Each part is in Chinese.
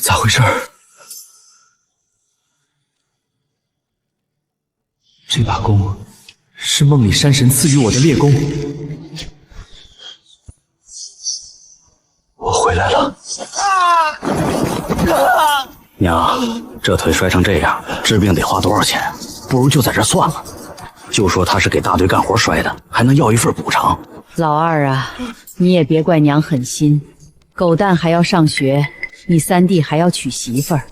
咋回事？这把弓是梦里山神赐予我的烈弓。我回来了。娘，这腿摔成这样，治病得花多少钱？不如就在这算了。就说他是给大队干活摔的，还能要一份补偿。老二啊，你也别怪娘狠心，狗蛋还要上学，你三弟还要娶媳妇儿，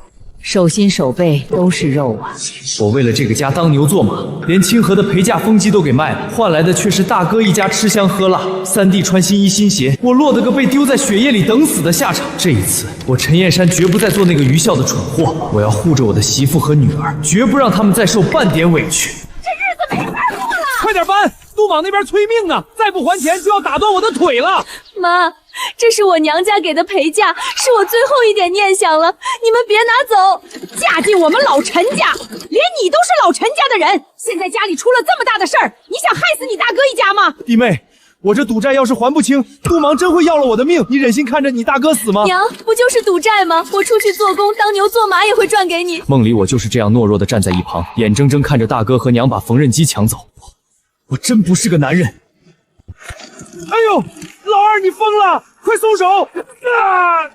手心手背都是肉啊！我为了这个家当牛做马，连清河的陪嫁风机都给卖了，换来的却是大哥一家吃香喝辣，三弟穿新衣新鞋，我落得个被丢在雪夜里等死的下场。这一次，我陈燕山绝不再做那个愚孝的蠢货，我要护着我的媳妇和女儿，绝不让他们再受半点委屈。这日子没法过了！快点搬！杜莽那边催命呢，再不还钱就要打断我的腿了。妈，这是我娘家给的陪嫁，是我最后一点念想了，你们别拿走。嫁进我们老陈家，连你都是老陈家的人，现在家里出了这么大的事儿，你想害死你大哥一家吗？弟妹，我这赌债要是还不清，杜莽真会要了我的命，你忍心看着你大哥死吗？娘，不就是赌债吗？我出去做工当牛做马也会赚给你。梦里我就是这样懦弱的站在一旁，眼睁睁看着大哥和娘把缝纫机抢走。我真不是个男人。哎呦，老二你疯了，快松手！啊！哎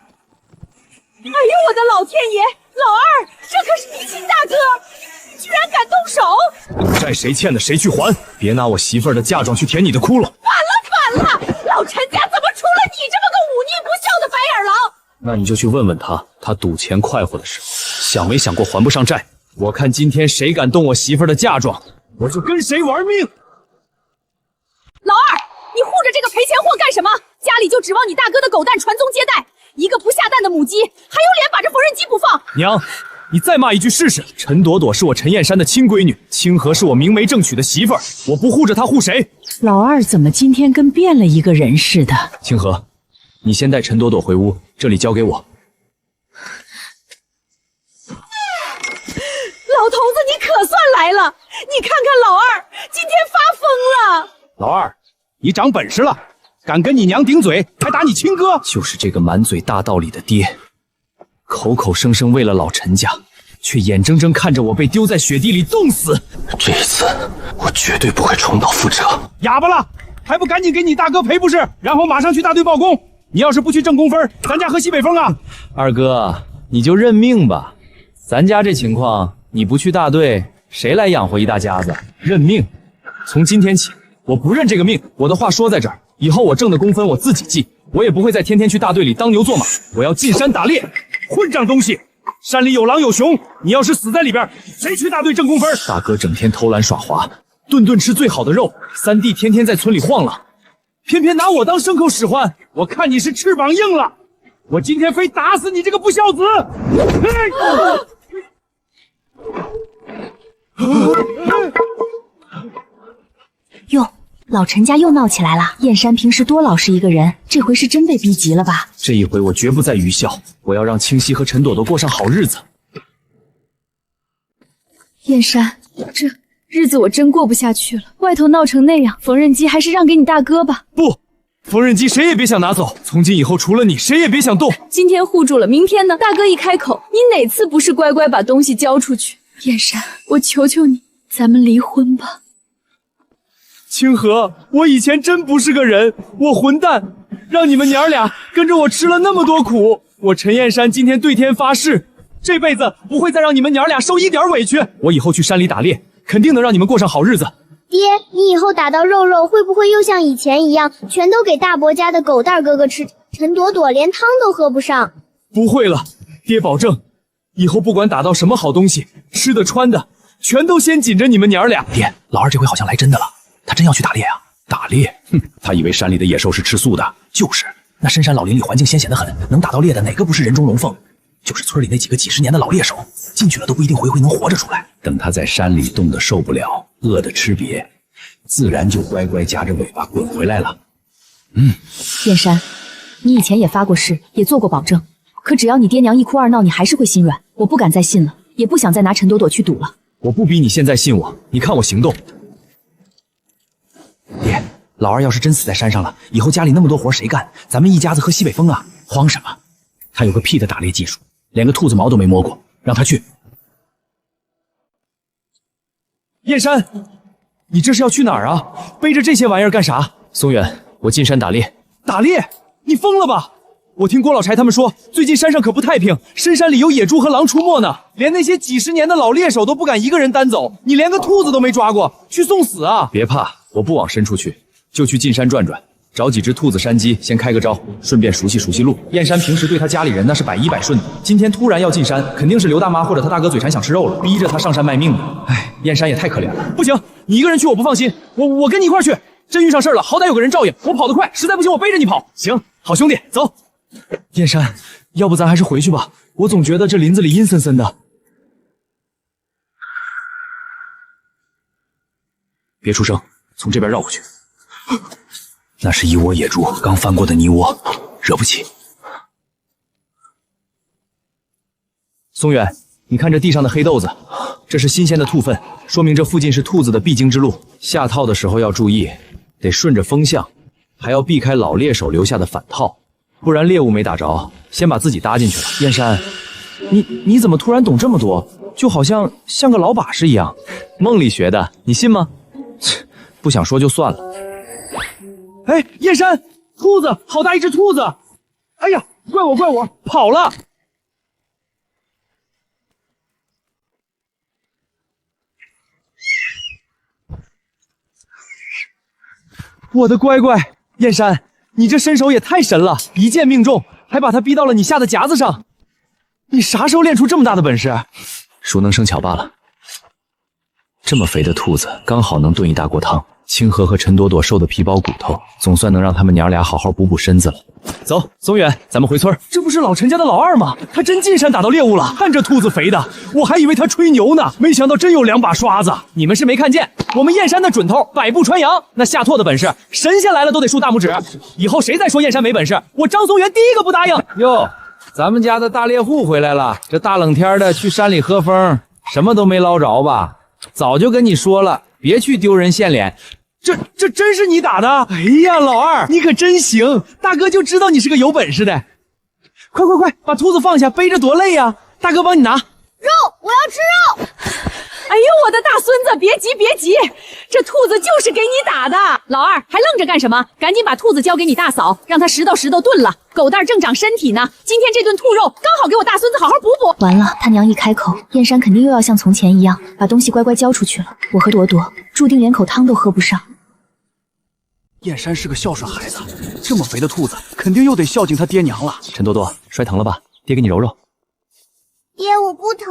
呦我的老天爷，老二，这可是你亲大哥，你居然敢动手！赌债谁欠的谁去还，别拿我媳妇儿的嫁妆去填你的窟窿。反了，老陈家怎么出了你这么个忤逆不孝的白眼狼？那你就去问问他，他赌钱快活的时候，想没想过还不上债？我看今天谁敢动我媳妇儿的嫁妆，我就跟谁玩命！老二，你护着这个赔钱货干什么？家里就指望你大哥的狗蛋传宗接代，一个不下蛋的母鸡，还有脸把这缝纫机不放？娘，你再骂一句试试。陈朵朵是我陈燕山的亲闺女，清河是我明媒正娶的媳妇儿，我不护着她护谁？老二怎么今天跟变了一个人似的？清河，你先带陈朵朵回屋，这里交给我。老头子，你可算来了！你看看老二，今天发疯了。老二，你长本事了，敢跟你娘顶嘴，还打你亲哥！就是这个满嘴大道理的爹，口口声声为了老陈家，却眼睁睁看着我被丢在雪地里冻死。这一次，我绝对不会重蹈覆辙。哑巴了，还不赶紧给你大哥赔不是？然后马上去大队报功。你要是不去挣工分，咱家喝西北风啊！二哥，你就认命吧，咱家这情况，你不去大队，谁来养活一大家子？认命！从今天起，我不认这个命。我的话说在这儿，以后我挣的工分我自己记，我也不会再天天去大队里当牛做马。我要进山打猎。混账东西！山里有狼有熊，你要是死在里边，谁去大队挣工分？大哥整天偷懒耍滑，顿顿吃最好的肉，三弟天天在村里晃浪，偏偏拿我当牲口使唤。我看你是翅膀硬了，我今天非打死你这个不孝子！哟，老陈家又闹起来了。燕山平时多老实一个人，这回是真被逼急了吧？这一回我绝不再愚孝，我要让清溪和陈朵朵过上好日子。燕山，这日子我真过不下去了。外头闹成那样，缝纫机还是让给你大哥吧。不，缝纫机谁也别想拿走，从今以后除了你，谁也别想动。今天护住了，明天呢？大哥一开口，你哪次不是乖乖把东西交出去？燕山，我求求你，咱们离婚吧。清河，我以前真不是个人，我混蛋，让你们娘俩跟着我吃了那么多苦。我陈燕山今天对天发誓，这辈子不会再让你们娘俩受一点委屈。我以后去山里打猎，肯定能让你们过上好日子。爹，你以后打到肉肉，会不会又像以前一样，全都给大伯家的狗蛋哥哥吃？陈朵朵连汤都喝不上。不会了，爹保证，以后不管打到什么好东西，吃的穿的，全都先紧着你们娘俩。爹，老二这回好像来真的了，他真要去打猎啊？打猎？哼，他以为山里的野兽是吃素的，就是那深山老林里环境险险得很，能打到猎的哪个不是人中龙凤？就是村里那几个几十年的老猎手，进去了都不一定回能活着出来。等他在山里冻得受不了，饿得吃瘪，自然就乖乖夹着尾巴滚回来了。燕山，你以前也发过誓，也做过保证，可只要你爹娘一哭二闹，你还是会心软。我不敢再信了，也不想再拿陈朵朵去赌了。我不逼你现在信我，你看我行动。爹，老二要是真死在山上了，以后家里那么多活谁干？咱们一家子喝西北风啊！慌什么？他有个屁的打猎技术，连个兔子毛都没摸过，让他去。燕山，你这是要去哪儿啊？背着这些玩意儿干啥？松远，我进山打猎。打猎？你疯了吧？我听郭老柴他们说，最近山上可不太平，深山里有野猪和狼出没呢，连那些几十年的老猎手都不敢一个人单走，你连个兔子都没抓过，去送死啊！别怕，我不往深处去，就去进山转转，找几只兔子山鸡先开个招，顺便熟悉熟悉路。燕山平时对他家里人那是百依百顺的，今天突然要进山，肯定是刘大妈或者他大哥嘴馋想吃肉了，逼着他上山卖命的。哎，燕山也太可怜了。不行，你一个人去我不放心，我跟你一块去。真遇上事了，好歹有个人照应，我跑得快，实在不行我背着你跑。行，好兄弟，走。燕山，要不咱还是回去吧，我总觉得这林子里阴森森的。别出声，从这边绕过去。那是一窝野猪刚翻过的泥窝，惹不起。松远，你看这地上的黑豆子，这是新鲜的兔粪，说明这附近是兔子的必经之路。下套的时候要注意，得顺着风向，还要避开老猎手留下的反套，不然猎物没打着，先把自己搭进去了。燕山，你怎么突然懂这么多？就好像个老把式一样，梦里学的，你信吗？切，不想说就算了。哎，燕山，兔子，好大一只兔子！哎呀，怪我，跑了！我的乖乖，燕山，你这身手也太神了，一箭命中，还把他逼到了你下的夹子上。你啥时候练出这么大的本事？熟能生巧罢了。这么肥的兔子，刚好能炖一大锅汤。清河和陈朵朵瘦的皮包骨头，总算能让他们娘俩好好补补身子了。走，松远，咱们回村。这不是老陈家的老二吗？他真进山打到猎物了。看这兔子肥的，我还以为他吹牛呢，没想到真有两把刷子。你们是没看见，我们燕山的准头百步穿杨，那下拓的本事，神仙来了都得竖大拇指。以后谁再说燕山没本事，我张松元第一个不答应。哟，咱们家的大猎户回来了，这大冷天的去山里喝风，什么都没捞着吧？早就跟你说了，别去丢人现脸。这真是你打的？哎呀，老二，你可真行！大哥就知道你是个有本事的。快，把兔子放下，背着多累呀！大哥帮你拿。肉，我要吃肉！哎呦，我的大孙子，别急，这兔子就是给你打的。老二还愣着干什么？赶紧把兔子交给你大嫂，让她拾掇炖了。狗蛋正长身体呢，今天这顿兔肉刚好给我大孙子好好补补。完了，他娘一开口，燕山肯定又要像从前一样把东西乖乖交出去了。我和朵朵注定连口汤都喝不上。燕山是个孝顺孩子，这么肥的兔子肯定又得孝敬他爹娘了。陈多多，摔疼了吧？爹给你揉揉。爹，我不疼。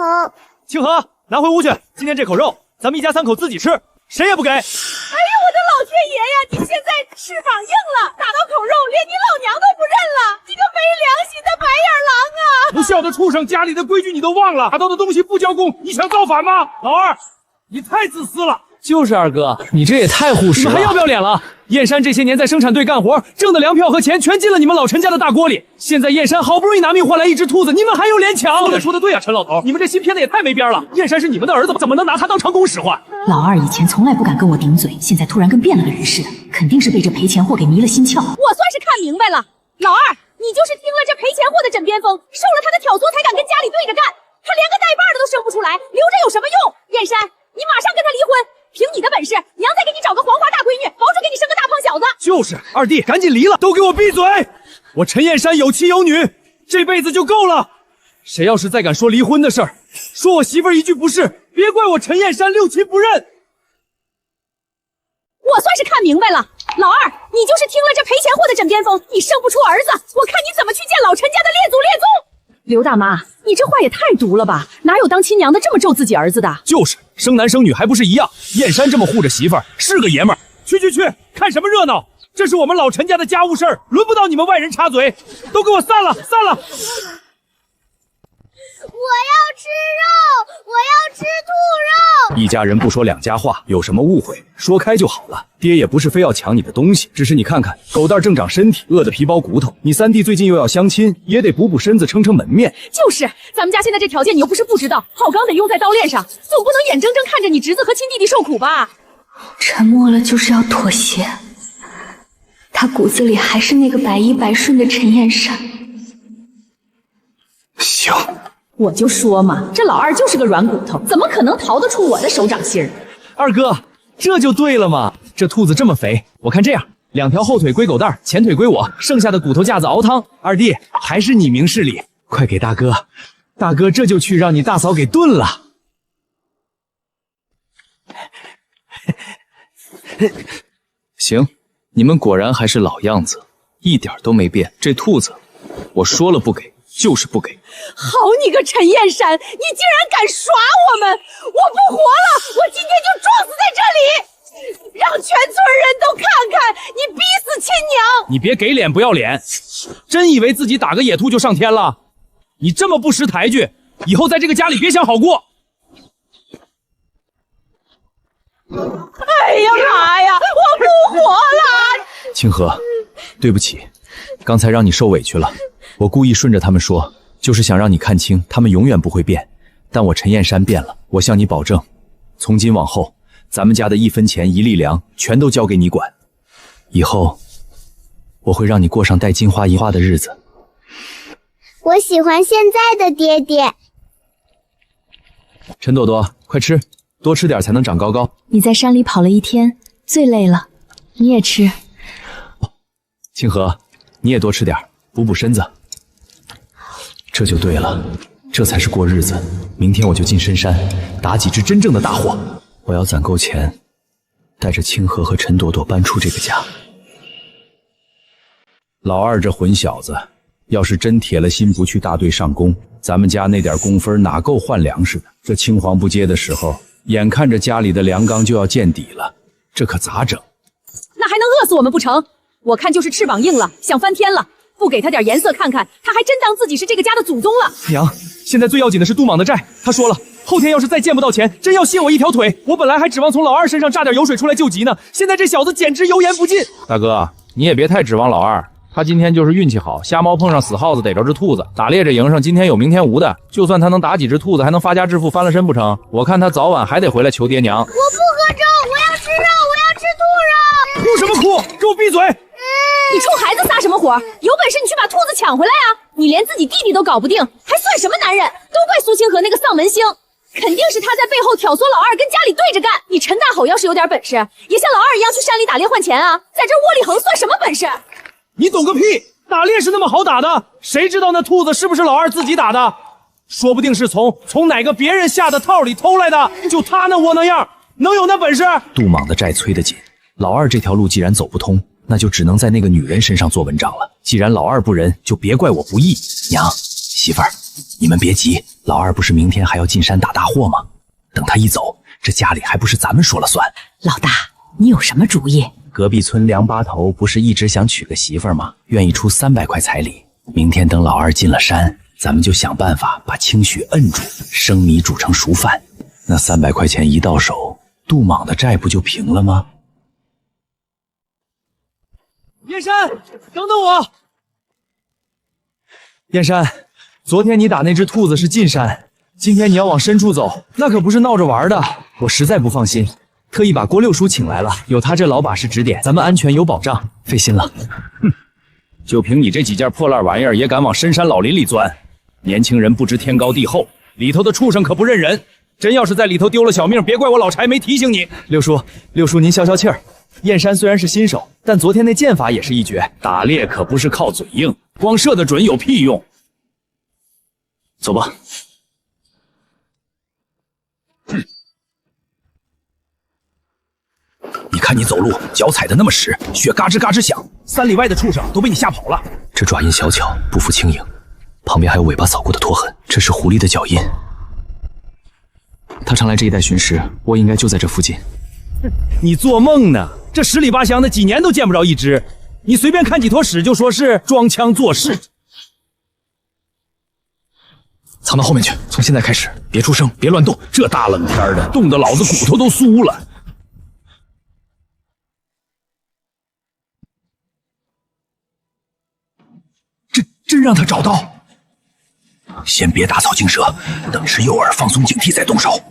清河，拿回屋去。今天这口肉，咱们一家三口自己吃，谁也不给。哎呀，我的老天爷呀！你现在翅膀硬了，打到口肉，连你老娘都不认了！你个没良心的白眼狼啊！不孝的畜生，家里的规矩你都忘了，打到的东西不交公，你想造反吗？老二，你太自私了。就是二哥，你这也太护食了，你们还要不要脸了？燕山这些年在生产队干活，挣的粮票和钱全进了你们老陈家的大锅里。现在燕山好不容易拿命换来一只兔子，你们还有脸抢？说的对啊，陈老头，你们这心偏的也太没边了。燕山是你们的儿子，怎么能拿他当长工使唤？老二以前从来不敢跟我顶嘴，现在突然跟变了个人似的，肯定是被这赔钱货给迷了心窍。我算是看明白了，老二，你就是听了这赔钱货的枕边风，受了他的挑唆，才敢跟家里对着干。他连个带把的都生不出来，留着有什么用？燕山，你马上跟他离婚。凭你的本事，娘再给你找个黄花大闺女，保准给你生个大胖小子。就是二弟，赶紧离了，都给我闭嘴！我陈燕山有妻有女，这辈子就够了。谁要是再敢说离婚的事儿，说我媳妇儿一句不是，别怪我陈燕山六亲不认。我算是看明白了，老二，你就是听了这赔钱货的枕边风，你生不出儿子，我看你怎么去见老陈家的列祖列宗。刘大妈，你这话也太毒了吧？哪有当亲娘的这么咒自己儿子的？就是生男生女还不是一样？燕山这么护着媳妇儿，是个爷们儿。去，看什么热闹？这是我们老陈家的家务事儿，轮不到你们外人插嘴。都给我散了！我要吃肉，我要吃兔肉。一家人不说两家话，有什么误会说开就好了。爹也不是非要抢你的东西，只是你看看，狗蛋正长身体，饿得皮包骨头。你三弟最近又要相亲，也得补补身子，撑撑门面。就是，咱们家现在这条件你又不是不知道，好钢得用在刀链上，总不能眼睁睁看着你侄子和亲弟弟受苦吧？沉默了就是要妥协，他骨子里还是那个百依百顺的陈燕山。我就说嘛，这老二就是个软骨头，怎么可能逃得出我的手掌心儿？二哥，这就对了嘛！这兔子这么肥，我看这样，2条后腿归狗蛋，前腿归我，剩下的骨头架子熬汤。二弟，还是你明事理，快给大哥，大哥这就去让你大嫂给炖了。行，你们果然还是老样子，一点都没变。这兔子，我说了不给，就是不给。好你个陈燕山，你竟然敢耍我们！我不活了，我今天就撞死在这里，让全村人都看看你逼死亲娘！你别给脸不要脸，真以为自己打个野兔就上天了？你这么不识抬举，以后在这个家里别想好过。哎呀妈呀，我不活了！清河，对不起，刚才让你受委屈了。我故意顺着他们说，就是想让你看清，他们永远不会变。但我陈燕山变了，我向你保证，从今往后，咱们家的1分钱1粒粮全都交给你管。以后，我会让你过上戴金花银花的日子。我喜欢现在的爹爹。陈朵朵，快吃，多吃点才能长高高。你在山里跑了一天，最累了，你也吃。清河，你也多吃点，补补身子。这就对了，这才是过日子。明天我就进深山，打几只真正的大货。我要攒够钱，带着清河和陈朵朵搬出这个家。老二这混小子，要是真铁了心不去大队上工，咱们家那点工分哪够换粮食的？这青黄不接的时候，眼看着家里的粮缸就要见底了，这可咋整？那还能饿死我们不成？我看就是翅膀硬了，想翻天了。不给他点颜色看看，他还真当自己是这个家的祖宗了。娘，现在最要紧的是杜莽的债。他说了，后天要是再见不到钱，真要卸我一条腿。我本来还指望从老二身上榨点油水出来救急呢，现在这小子简直油盐不进。大哥，你也别太指望老二，他今天就是运气好，瞎猫碰上死耗子，逮着只兔子。打猎这营上今天有明天无的，就算他能打几只兔子，还能发家致富翻了身不成？我看他早晚还得回来求爹娘。我不喝粥，我要吃肉，我要吃兔肉。哭什么哭？给我闭嘴！你冲孩子撒什么火？有本事你去把兔子抢回来啊！你连自己弟弟都搞不定，还算什么男人？都怪苏清河那个丧门星，肯定是他在背后挑唆老二跟家里对着干。你陈大吼要是有点本事，也像老二一样去山里打猎换钱啊！在这窝里横算什么本事？你懂个屁！打猎是那么好打的？谁知道那兔子是不是老二自己打的？说不定是从哪个别人下的套里偷来的。就他那窝囊样，能有那本事？杜莽的债催得紧，老二这条路既然走不通，那就只能在那个女人身上做文章了。既然老二不仁，就别怪我不义。娘，媳妇儿，你们别急，老二不是明天还要进山打大货吗？等他一走，这家里还不是咱们说了算？老大，你有什么主意？隔壁村梁八头不是一直想娶个媳妇儿吗？愿意出300块彩礼。明天等老二进了山，咱们就想办法把清雪摁住，生米煮成熟饭。那300块钱一到手，杜莽的债不就平了吗？燕山，等等我！燕山，昨天你打那只兔子是进山，今天你要往深处走，那可不是闹着玩的。我实在不放心，特意把郭六叔请来了，有他这老把式指点，咱们安全有保障，费心了。哼，就凭你这几件破烂玩意儿，也敢往深山老林里钻？年轻人不知天高地厚，里头的畜生可不认人。真要是在里头丢了小命，别怪我老柴没提醒你。六叔，您消消气儿。燕山虽然是新手，但昨天那剑法也是一绝。打猎可不是靠嘴硬，光射得准有屁用。走吧。你看你走路，脚踩得那么实，血嘎吱嘎吱响，3里外的畜生都被你吓跑了。这爪印小巧，不复轻盈，旁边还有尾巴扫过的拖痕，这是狐狸的脚印。他常来这一带寻食，我应该就在这附近。你做梦呢！这10里8乡的几年都见不着一只，你随便看几坨屎就说是装腔作势。藏到后面去，从现在开始别出声，别乱动。这大冷天的，冻得老子骨头都酥了。真让他找到！先别打草惊蛇，等吃诱饵，放松警惕再动手。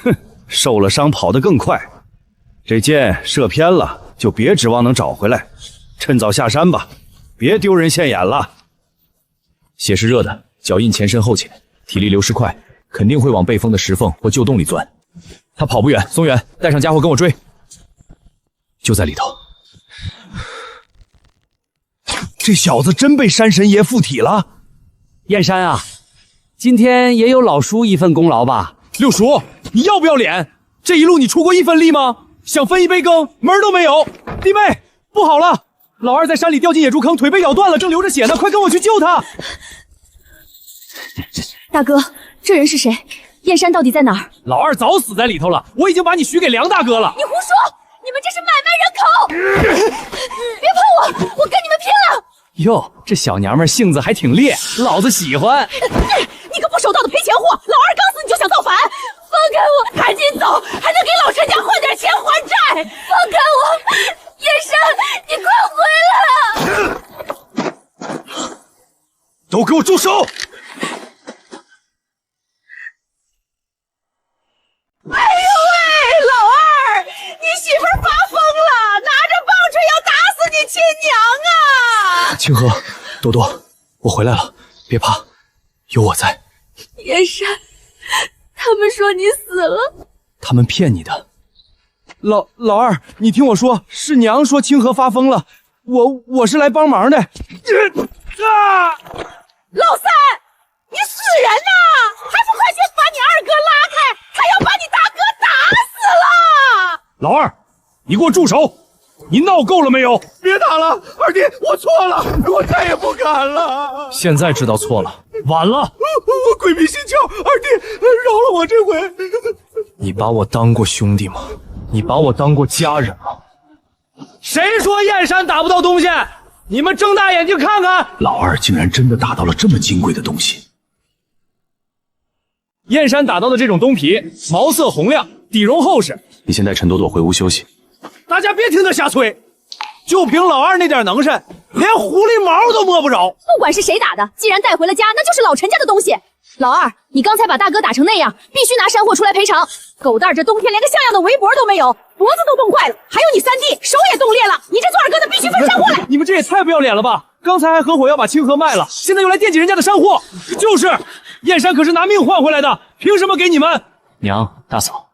哼，受了伤跑得更快，这箭射偏了，就别指望能找回来。趁早下山吧，别丢人现眼了。血是热的，脚印前深后浅，体力流失快，肯定会往被封的石缝或旧洞里钻。他跑不远，松远，带上家伙跟我追。就在里头。这小子真被山神爷附体了。燕山啊，今天也有老叔一份功劳吧？六叔，你要不要脸？这一路你出过一分力吗？想分一杯羹，门儿都没有。弟妹，不好了，老二在山里掉进野猪坑，腿被咬断了，正流着血呢，快跟我去救他！大哥，这人是谁？燕山到底在哪儿？老二早死在里头了，我已经把你许给梁大哥了。你胡说！你们这是买卖人口！别碰我，我跟你们拼了！哟，这小娘们性子还挺烈，老子喜欢。你个不守道的赔钱货！老二刚死你就想造反？放开我，赶紧走，还能给老陈家换点钱还债！放开我，燕山，你快回来！都给我住手！哎呦喂，老二，你媳妇儿发疯了，拿着棒槌要打死你亲娘啊！清河，多多，我回来了，别怕，有我在。燕山，他们说你死了，他们骗你的。老二，你听我说，是娘说清河发疯了，我是来帮忙的。老三，你死人呐！还不快些把你二哥拉开，他要把你大哥打死了！老二，你给我住手！你闹够了没有？别打了，二弟，我错了，我再也不敢了。现在知道错了，晚了。我鬼迷心窍，二弟，饶了我这回。你把我当过兄弟吗？你把我当过家人吗？谁说燕山打不到东西？你们睁大眼睛看看，老二竟然真的打到了这么金贵的东西。燕山打到的这种东皮，毛色红亮，底绒厚实。你先带陈朵朵回屋休息。大家别听他瞎吹，就凭老二那点能耐，连狐狸毛都摸不着。不管是谁打的，既然带回了家，那就是老陈家的东西。老二，你刚才把大哥打成那样，必须拿山货出来赔偿。狗蛋儿这冬天连个像样的围脖都没有，脖子都冻坏了，还有你三弟手也冻裂了，你这做二哥的必须分山货来！你们这也太不要脸了吧！刚才还合伙要把清河卖了，现在又来惦记人家的山货。就是，燕山可是拿命换回来的，凭什么给你们？娘，大嫂，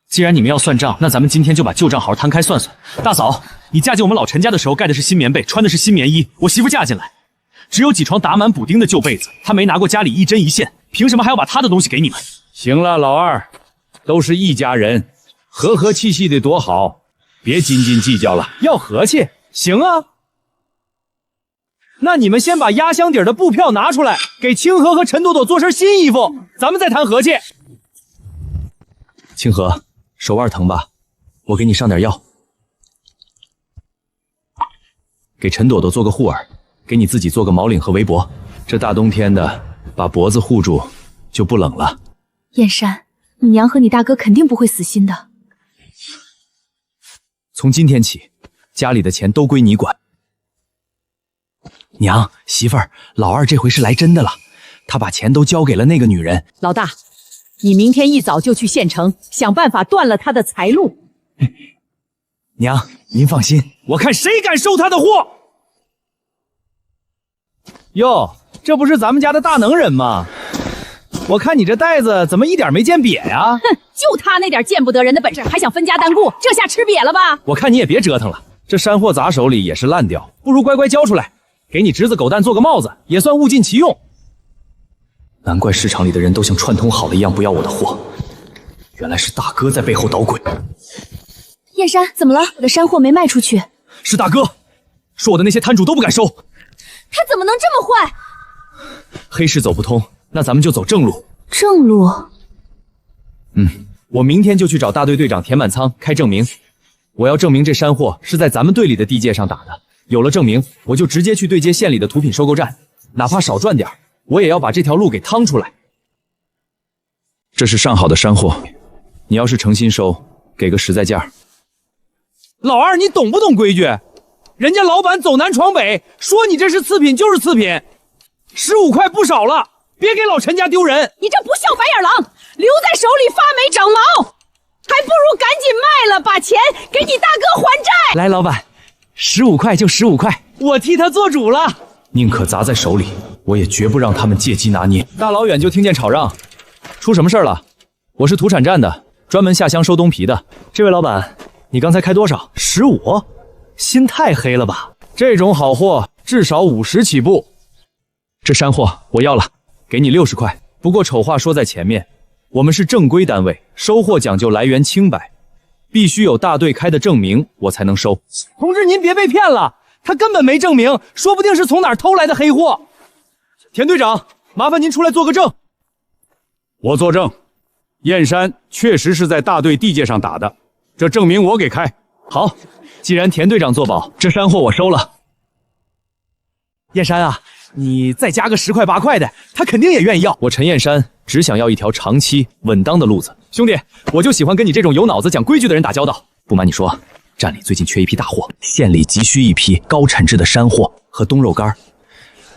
既然你们要算账，那咱们今天就把旧账好好摊开算算。大嫂，你嫁进我们老陈家的时候盖的是新棉被，穿的是新棉衣，我媳妇嫁进来只有几床打满补丁的旧被子，她没拿过家里一针一线，凭什么还要把她的东西给你们？行了，老二，都是一家人，和和气气的多好，别斤斤计较了。要和气，行啊。那你们先把压箱底的布票拿出来，给清河和陈朵朵做身新衣服，咱们再谈和气。清河，手腕疼吧？我给你上点药。给陈朵朵做个护耳，给你自己做个毛领和围脖。这大冬天的，把脖子护住，就不冷了。燕山，你娘和你大哥肯定不会死心的。从今天起，家里的钱都归你管。娘，媳妇儿，老二这回是来真的了，他把钱都交给了那个女人。老大，你明天一早就去县城，想办法断了他的财路。娘，您放心，我看谁敢收他的货。哟，这不是咱们家的大能人吗？我看你这袋子怎么一点没见瘪呀？哼，就他那点见不得人的本事，还想分家单顾，这下吃瘪了吧？我看你也别折腾了，这山货砸手里也是烂掉，不如乖乖交出来，给你侄子狗蛋做个帽子，也算物尽其用。难怪市场里的人都像串通好的一样不要我的货，原来是大哥在背后捣鬼。燕山，怎么了？我的山货没卖出去。是大哥，说我的那些摊主都不敢收。他怎么能这么坏？黑市走不通，那咱们就走正路。正路？我明天就去找大队队长田满仓开证明，我要证明这山货是在咱们队里的地界上打的。有了证明，我就直接去对接县里的土品收购站，哪怕少赚点，我也要把这条路给趟出来。这是上好的山货，你要是诚心收，给个实在价。老二，你懂不懂规矩？人家老板走南闯北，说你这是次品就是次品，15块不少了，别给老陈家丢人。你这不孝白眼狼，留在手里发霉长毛，还不如赶紧卖了，把钱给你大哥还债。来，老板， 15块就15块，我替他做主了。宁可砸在手里，我也绝不让他们借机拿捏。大老远就听见吵嚷，出什么事儿了？我是土产站的，专门下乡收冬皮的。这位老板，你刚才开多少？15？心太黑了吧？这种好货至少50起步。这山货我要了，给你60块。不过丑话说在前面，我们是正规单位，收货讲究来源清白，必须有大队开的证明，我才能收。同志，您别被骗了，他根本没证明，说不定是从哪儿偷来的黑货。田队长，麻烦您出来做个证。我作证，燕山确实是在大队地界上打的，这证明我给开。好，既然田队长作保，这山货我收了。燕山啊，你再加个10块8块的，他肯定也愿意要。我陈燕山只想要一条长期稳当的路子。兄弟，我就喜欢跟你这种有脑子讲规矩的人打交道。不瞒你说，站里最近缺一批大货，县里急需一批高产质的山货和冬肉干，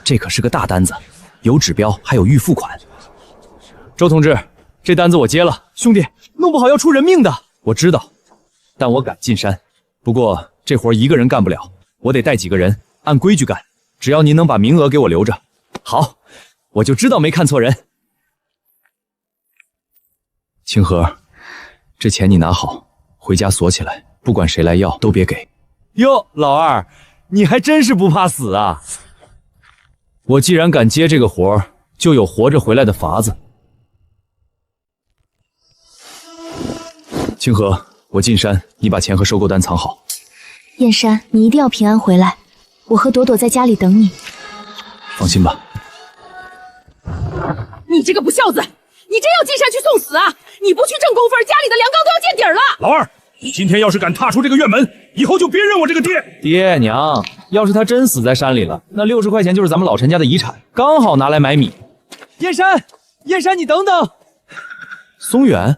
这可是个大单子，有指标还有预付款。周同志，这单子我接了。兄弟，弄不好要出人命的。我知道，但我敢进山。不过这活一个人干不了，我得带几个人，按规矩干。只要您能把名额给我留着。好，我就知道没看错人。清河，这钱你拿好，回家锁起来，不管谁来要都别给。哟，老二，你还真是不怕死啊！我既然敢接这个活，就有活着回来的法子。清河，我进山，你把钱和收购单藏好。燕山，你一定要平安回来，我和朵朵在家里等你。放心吧。你这个不孝子，你真要进山去送死啊！你不去挣工分，家里的粮缸都要见底儿了。老二，你今天要是敢踏出这个院门，以后就别认我这个爹。爹娘，要是他真死在山里了，那60块钱就是咱们老陈家的遗产，刚好拿来买米。燕山，燕山，你等等。松远，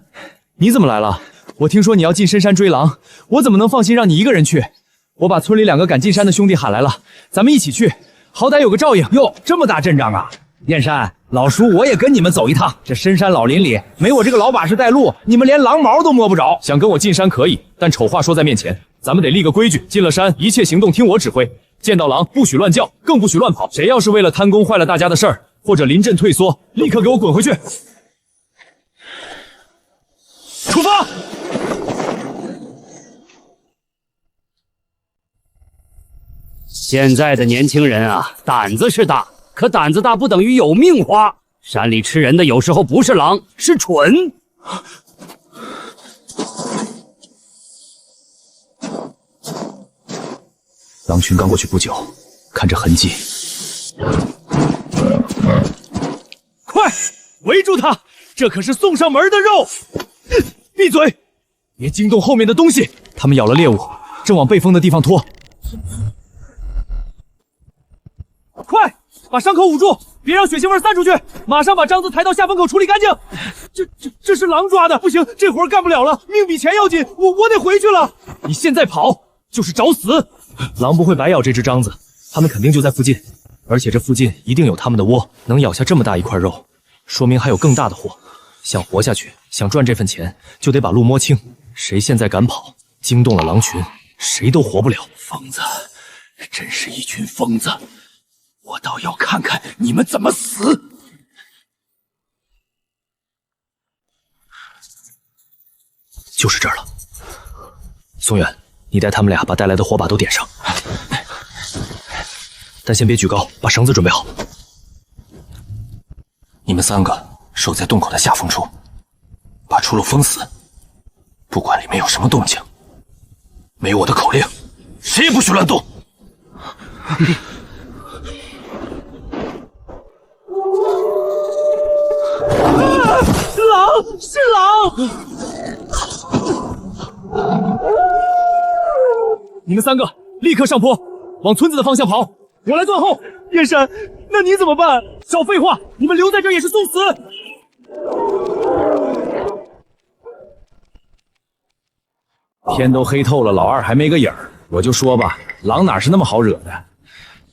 你怎么来了？我听说你要进深山追狼，我怎么能放心让你一个人去？我把村里2个敢进山的兄弟喊来了，咱们一起去，好歹有个照应。哟，这么大阵仗啊！燕山，老叔我也跟你们走一趟。这深山老林里没我这个老把式带路，你们连狼毛都摸不着。想跟我进山可以，但丑话说在面前，咱们得立个规矩，进了山一切行动听我指挥，见到狼不许乱叫，更不许乱跑。谁要是为了贪功坏了大家的事儿，或者临阵退缩，立刻给我滚回去。出发！现在的年轻人啊，胆子是大，可胆子大不等于有命花。山里吃人的有时候不是狼，是蠢。狼群刚过去不久，看这痕迹，快围住他！这可是送上门的肉。闭嘴，别惊动后面的东西。他们咬了猎物，正往被封的地方拖。快把伤口捂住，别让血腥味散出去！马上把獐子抬到下风口处理干净。这是狼抓的，不行，这活干不了了，命比钱要紧，我得回去了。你现在跑就是找死！狼不会白咬这只獐子，他们肯定就在附近，而且这附近一定有他们的窝，能咬下这么大一块肉，说明还有更大的货。想活下去，想赚这份钱，就得把路摸清。谁现在敢跑，惊动了狼群，谁都活不了。疯子，真是一群疯子！我倒要看看你们怎么死！就是这儿了。松远，你带他们俩把带来的火把都点上，但先别举高，把绳子准备好。你们3个守在洞口的下风处，把出路封死，不管里面有什么动静，没我的口令，谁也不许乱动。狼是狼！你们3个立刻上坡，往村子的方向跑，我来断后。燕山，那你怎么办？少废话，你们留在这儿也是送死。天都黑透了，老二还没个影儿。我就说吧，狼哪是那么好惹的？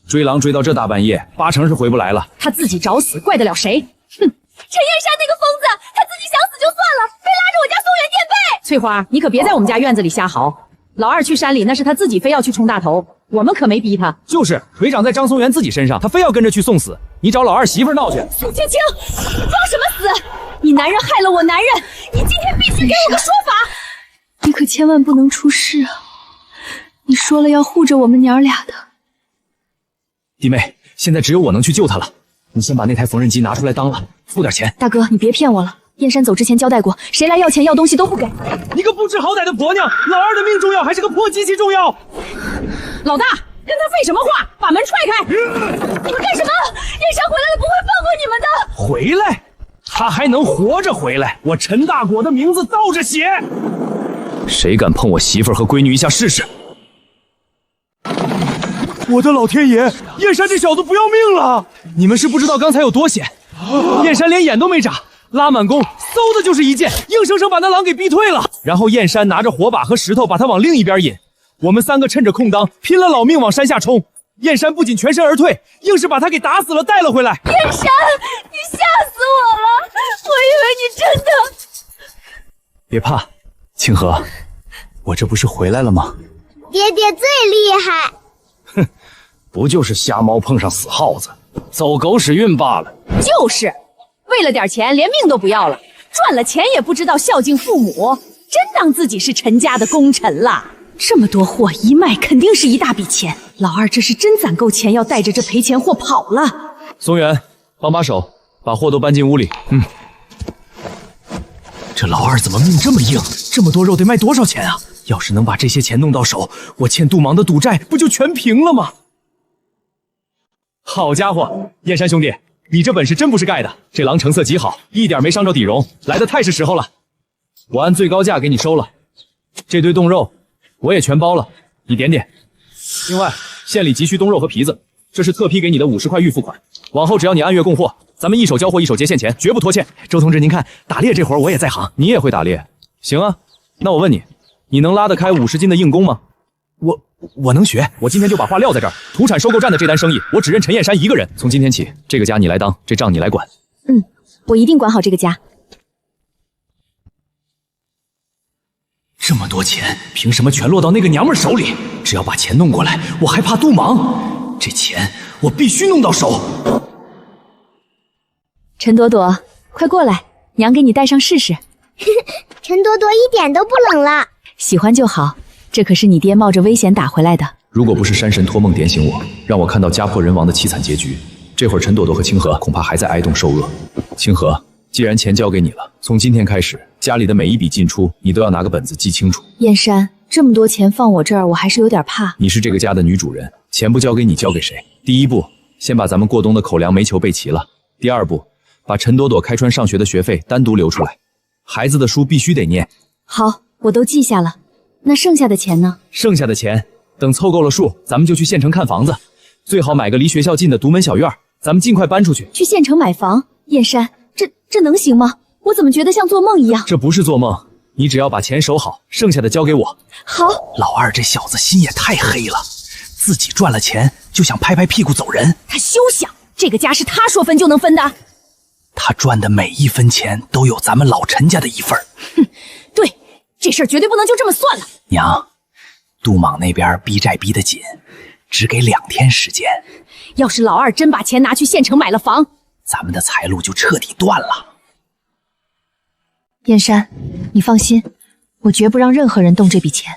追狼追到这大半夜，8成是回不来了。他自己找死，怪得了谁？哼！陈燕山那个疯子，他自己想死就算了，非拉着我家松原垫背。翠花，你可别在我们家院子里瞎嚎。老二去山里那是他自己非要去冲大头，我们可没逼他。就是腿长在张松元自己身上，他非要跟着去送死。你找老二媳妇闹去。苏青青，装什么死？你男人害了我男人，你今天必须给我个说法。你可千万不能出事啊！你说了要护着我们娘俩的。弟妹，现在只有我能去救他了。你先把那台缝纫机拿出来当了，付点钱。大哥，你别骗我了。燕山走之前交代过，谁来要钱要东西都不给。你个不知好歹的婆娘，老二的命重要还是个破机器重要？老大，跟他废什么话？把门踹开！你们干什么？燕山回来了，不会放过你们的。回来？他还能活着回来？我陈大果的名字倒着写。谁敢碰我媳妇儿和闺女一下试试？我的老天爷！燕山这小子不要命了！你们是不知道刚才有多险，燕山连眼都没眨，拉满弓，嗖的就是一箭，硬生生把那狼给逼退了。然后燕山拿着火把和石头把他往另一边引，我们三个趁着空当拼了老命往山下冲。燕山不仅全身而退，硬是把他给打死了，带了回来。燕山，你吓死我了！我以为你真的……别怕，清河，我这不是回来了吗？爹爹最厉害。哼，不就是瞎猫碰上死耗子，走狗屎运罢了。就是为了点钱，连命都不要了，赚了钱也不知道孝敬父母，真当自己是陈家的功臣了。这么多货一卖，肯定是一大笔钱。老二这是真攒够钱，要带着这赔钱货跑了。松原，帮把手，把货都搬进屋里。这老二怎么命这么硬？这么多肉得卖多少钱啊？要是能把这些钱弄到手，我欠杜莽的赌债不就全平了吗？好家伙，燕山兄弟，你这本事真不是盖的。这狼成色极好，一点没伤着底容，来的太是时候了。我按最高价给你收了。这堆冻肉我也全包了，你点点。另外，县里急需冻肉和皮子，这是特批给你的50块预付款。往后只要你按月供货，咱们一手交货一手结现钱，绝不拖欠。周同志，您看，打猎这活我也在行，你也会打猎？行啊，那我问你，你能拉得开50斤的硬弓吗？我能学，我今天就把话撂在这儿。土产收购站的这单生意，我只认陈燕山一个人。从今天起，这个家你来当，这账你来管。我一定管好这个家。这么多钱，凭什么全落到那个娘们手里？只要把钱弄过来，我还怕杜莽？这钱我必须弄到手。陈朵朵，快过来，娘给你戴上试试。陈朵朵一点都不冷了。喜欢就好，这可是你爹冒着危险打回来的。如果不是山神托梦点醒我，让我看到家破人亡的凄惨结局，这会儿陈朵朵和清河恐怕还在挨冻受饿。清河，既然钱交给你了，从今天开始，家里的每一笔进出，你都要拿个本子记清楚。燕山，这么多钱放我这儿，我还是有点怕。你是这个家的女主人，钱不交给你，交给谁？第一步，先把咱们过冬的口粮、煤球备齐了。第二步，把陈朵朵开川上学的学费单独留出来，孩子的书必须得念。好，我都记下了。那剩下的钱呢？剩下的钱，等凑够了数，咱们就去县城看房子，最好买个离学校近的独门小院，咱们尽快搬出去。去县城买房？燕山，这能行吗？我怎么觉得像做梦一样？这不是做梦，你只要把钱守好，剩下的交给我。好。老二这小子心也太黑了，自己赚了钱就想拍拍屁股走人。他休想，这个家是他说分就能分的。他赚的每一分钱都有咱们老陈家的一份。哼，对，这事儿绝对不能就这么算了。娘，杜莽那边逼债逼得紧，只给2天时间。要是老二真把钱拿去县城买了房，咱们的财路就彻底断了。燕山，你放心，我绝不让任何人动这笔钱。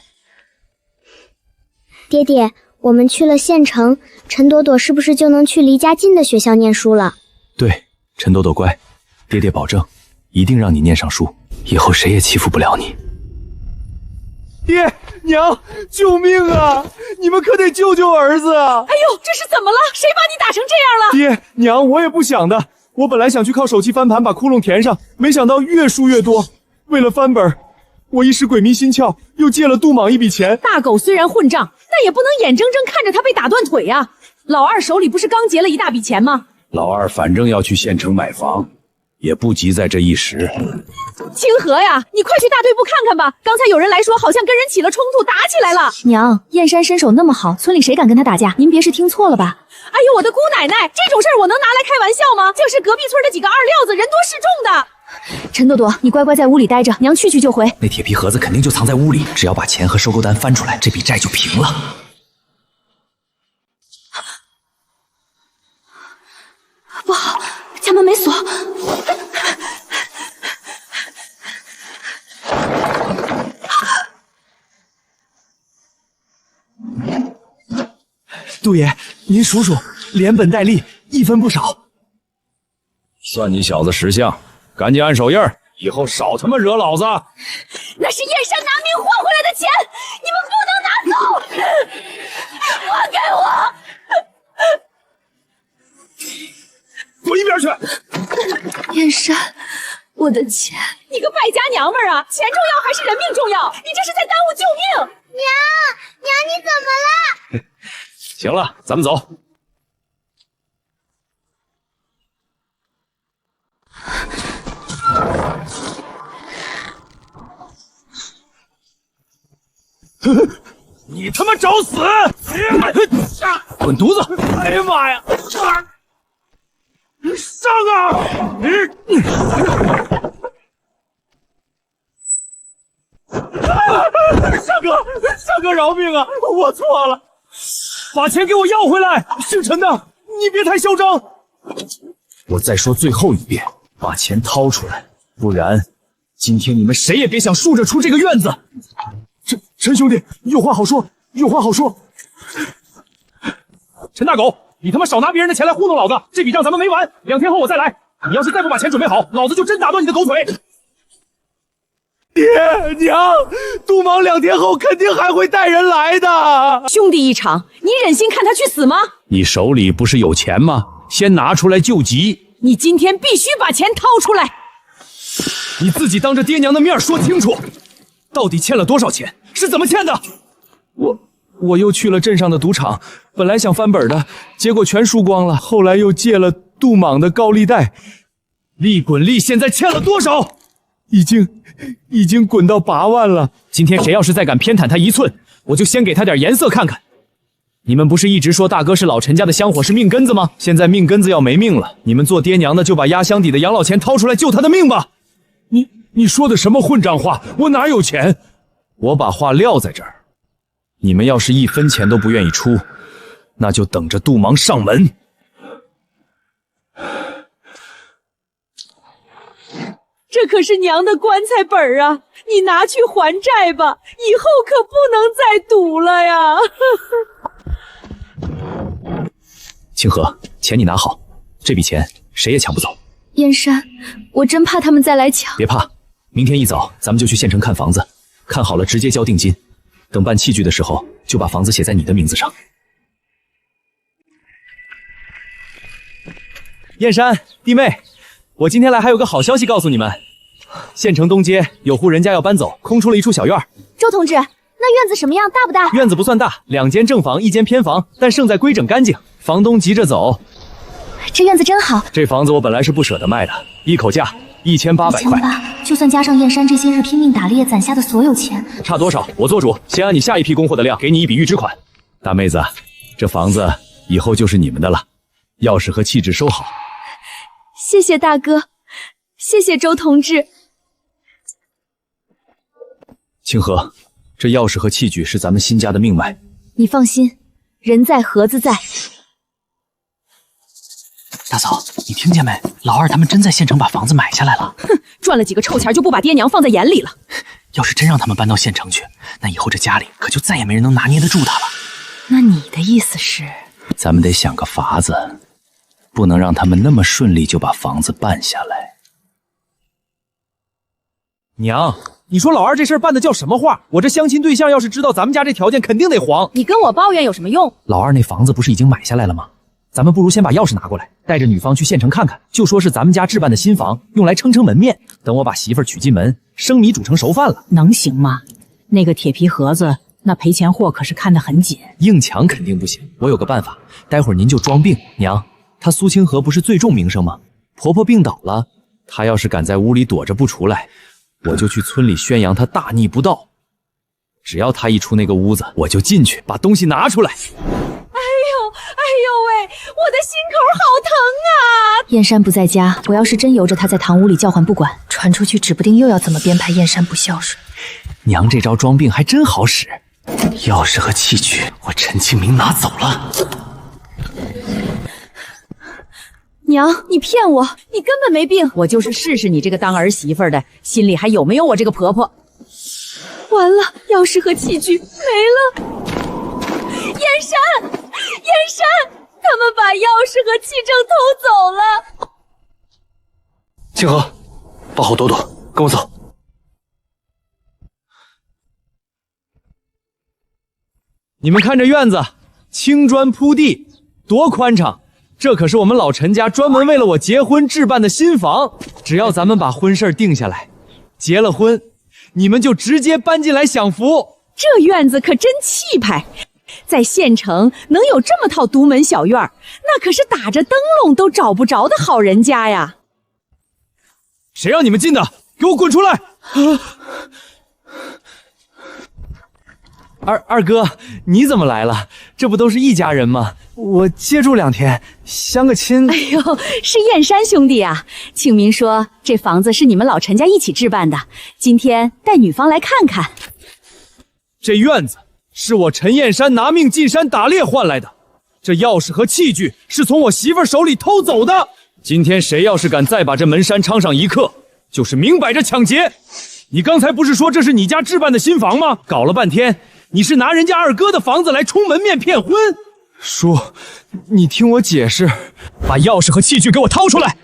爹爹，我们去了县城，陈朵朵是不是就能去离家近的学校念书了？对，陈朵朵乖，爹爹保证，一定让你念上书，以后谁也欺负不了你。爹娘，救命啊！你们可得救救儿子啊！哎呦，这是怎么了？谁把你打成这样了？爹娘，我也不想的，我本来想去靠手气翻盘把窟窿填上，没想到越输越多。为了翻本，我一时鬼迷心窍，又借了杜莽一笔钱。大狗虽然混账，但也不能眼睁睁看着他被打断腿呀。老二手里不是刚结了一大笔钱吗？老二反正要去县城买房，也不急在这一时。清河呀，你快去大队部看看吧。刚才有人来说，好像跟人起了冲突，打起来了。娘，燕山身手那么好，村里谁敢跟他打架？您别是听错了吧？哎呦，我的姑奶奶，这种事儿我能拿来开玩笑吗？竟是隔壁村的几个二料子，人多势众的。陈朵朵，你乖乖在屋里待着，娘去就回。那铁皮盒子肯定就藏在屋里，只要把钱和收购单翻出来，这笔债就平了。不好，家门没锁。杜爷，您数数，连本带利一分不少。算你小子识相，赶紧按手印儿，以后少他妈惹老子！那是燕山拿命换回来的钱，你们不能拿走！还给我！滚一边去！燕山，我的钱！你个败家娘们儿啊！钱重要还是人命重要？你这是在耽误救命！娘，你怎么了？行了，咱们走。你他妈找死！滚犊子！哎呀妈呀！上啊！上哥饶命啊！我错了，把钱给我要回来！姓陈的，你别太嚣张！我再说最后一遍，把钱掏出来，不然今天你们谁也别想竖着出这个院子。陈兄弟，有话好说，有话好说。陈大狗，你他妈少拿别人的钱来糊弄老子，这笔账咱们没完，2天后我再来。你要是再不把钱准备好，老子就真打断你的狗腿！爹娘，杜芒2天后肯定还会带人来的。兄弟一场，你忍心看他去死吗？你手里不是有钱吗？先拿出来救急。你今天必须把钱掏出来！你自己当着爹娘的面说清楚，到底欠了多少钱？是怎么欠的？我又去了镇上的赌场，本来想翻本的，结果全输光了。后来又借了杜莽的高利贷，利滚利，现在欠了多少？已经滚到8万了。今天谁要是再敢偏袒他1寸，我就先给他点颜色看看。你们不是一直说大哥是老陈家的香火，是命根子吗？现在命根子要没命了，你们做爹娘的就把压箱底的养老钱掏出来救他的命吧。你说的什么混账话？我哪有钱？我把话撂在这儿，你们要是1分钱都不愿意出，那就等着杜芒上门。这可是娘的棺材本儿啊！你拿去还债吧，以后可不能再赌了呀！清河，钱你拿好，这笔钱谁也抢不走。燕山，我真怕他们再来抢。别怕，明天一早咱们就去县城看房子，看好了直接交定金，等办器具的时候就把房子写在你的名字上。燕山弟妹，我今天来还有个好消息告诉你们，县城东街有户人家要搬走，空出了一处小院。周同志，那院子什么样？大不大？院子不算大，2间正房，1间偏房，但胜在规整干净。房东急着走，这院子真好。这房子我本来是不舍得卖的，一口价1800块。1800，就算加上燕山这些日拼命打猎攒下的所有钱，差多少我做主，先按你下一批供货的量给你一笔预支款。大妹子，这房子以后就是你们的了，钥匙和契纸收好。谢谢大哥，谢谢周同志。清河，这钥匙和器具是咱们新家的命脉。你放心，人在盒子在。大嫂，你听见没？老二他们真在县城把房子买下来了。哼，赚了几个臭钱就不把爹娘放在眼里了。要是真让他们搬到县城去，那以后这家里可就再也没人能拿捏得住他了。那你的意思是？咱们得想个法子，不能让他们那么顺利就把房子办下来。娘，你说老二这事儿办的叫什么话？我这相亲对象要是知道咱们家这条件，肯定得黄。你跟我抱怨有什么用？老二那房子不是已经买下来了吗？咱们不如先把钥匙拿过来，带着女方去县城看看，就说是咱们家置办的新房，用来撑撑门面。等我把媳妇儿娶进门，生米煮成熟饭了，能行吗？那个铁皮盒子，那赔钱货可是看得很紧。硬抢肯定不行，我有个办法，待会儿您就装病。娘，她苏清河不是最重名声吗？婆婆病倒了，她要是敢在屋里躲着不出来，我就去村里宣扬她大逆不道。只要她一出那个屋子，我就进去把东西拿出来。哎呦喂，我的心口好疼啊！燕山不在家，我要是真由着他在堂屋里叫唤不管，传出去指不定又要怎么编排燕山不孝顺。娘这招装病还真好使，钥匙和器具我陈清明拿走了。娘，你骗我，你根本没病。我就是试试你这个当儿媳妇的，心里还有没有我这个婆婆？完了，钥匙和器具没了。燕山，他们把钥匙和气证偷走了。清河，抱好朵朵，跟我走。你们看这院子，青砖铺地，多宽敞！这可是我们老陈家专门为了我结婚置办的新房。只要咱们把婚事定下来，结了婚，你们就直接搬进来享福。这院子可真气派，在县城能有这么套独门小院，那可是打着灯笼都找不着的好人家呀！谁让你们进的？给我滚出来！二哥，你怎么来了？这不都是一家人吗？我借住2天，相个亲。哎呦，是燕山兄弟啊！庆民说这房子是你们老陈家一起置办的，今天带女方来看看。这院子是我陈燕山拿命进山打猎换来的，这钥匙和器具是从我媳妇儿手里偷走的。今天谁要是敢再把这门山昌上一刻，就是明摆着抢劫。你刚才不是说这是你家置办的新房吗？搞了半天，你是拿人家二哥的房子来充门面骗婚。叔，你听我解释，把钥匙和器具给我掏出来，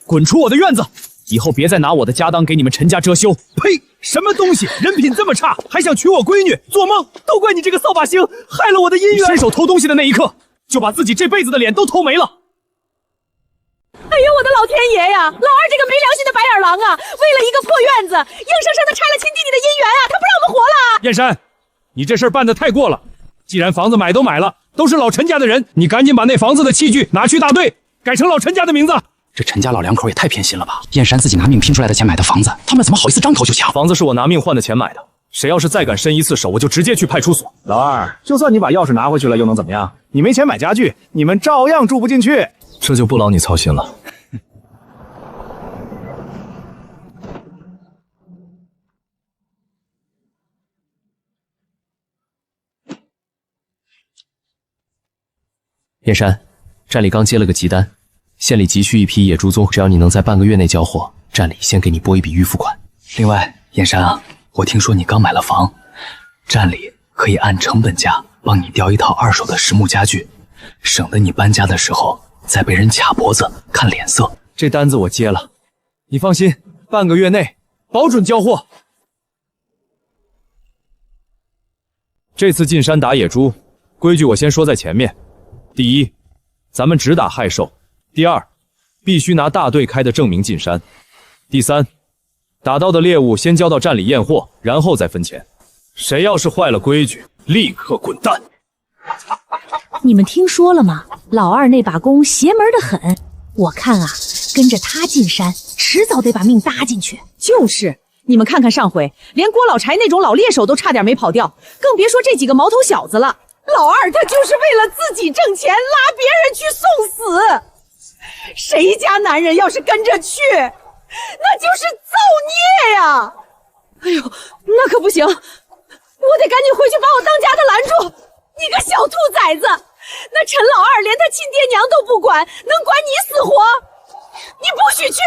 滚出我的院子！以后别再拿我的家当给你们陈家遮羞。呸！什么东西，人品这么差，还想娶我闺女？做梦！都怪你这个扫把星，害了我的姻缘。伸手偷东西的那一刻，就把自己这辈子的脸都偷没了。哎呦，我的老天爷呀！老二这个没良心的白眼狼啊，为了一个破院子，硬生生的拆了亲弟弟的姻缘啊！他不让我们活了！燕山，你这事儿办得太过了。既然房子买都买了，都是老陈家的人，你赶紧把那房子的器具拿去大队，改成老陈家的名字。这陈家老两口也太偏心了吧！燕山自己拿命拼出来的钱买的房子，他们怎么好意思张口就抢？房子是我拿命换的钱买的，谁要是再敢伸一次手，我就直接去派出所。老二，就算你把钥匙拿回去了，又能怎么样？你没钱买家具，你们照样住不进去。这就不劳你操心了。燕山，站里刚接了个急单，县里急需一批野猪鬃，只要你能在半个月内交货，站里先给你拨一笔预付款。另外，燕山啊，我听说你刚买了房，站里可以按成本价帮你调一套2手的实木家具，省得你搬家的时候再被人卡脖子看脸色。这单子我接了，你放心，半个月内保准交货。这次进山打野猪，规矩我先说在前面。第一，咱们只打害兽；第二，必须拿大队开的证明进山；第三，打到的猎物先交到站里验货，然后再分钱。谁要是坏了规矩，立刻滚蛋！你们听说了吗？老二那把弓邪门的很，我看啊，跟着他进山，迟早得把命搭进去。就是，你们看看上回，连郭老柴那种老猎手都差点没跑掉，更别说这几个毛头小子了。老二他就是为了自己挣钱，拉别人去送死。谁家男人要是跟着去，那就是造孽呀！哎呦，那可不行，我得赶紧回去把我当家的拦住。你个小兔崽子，那陈老二连他亲爹娘都不管，能管你死活？你不许去！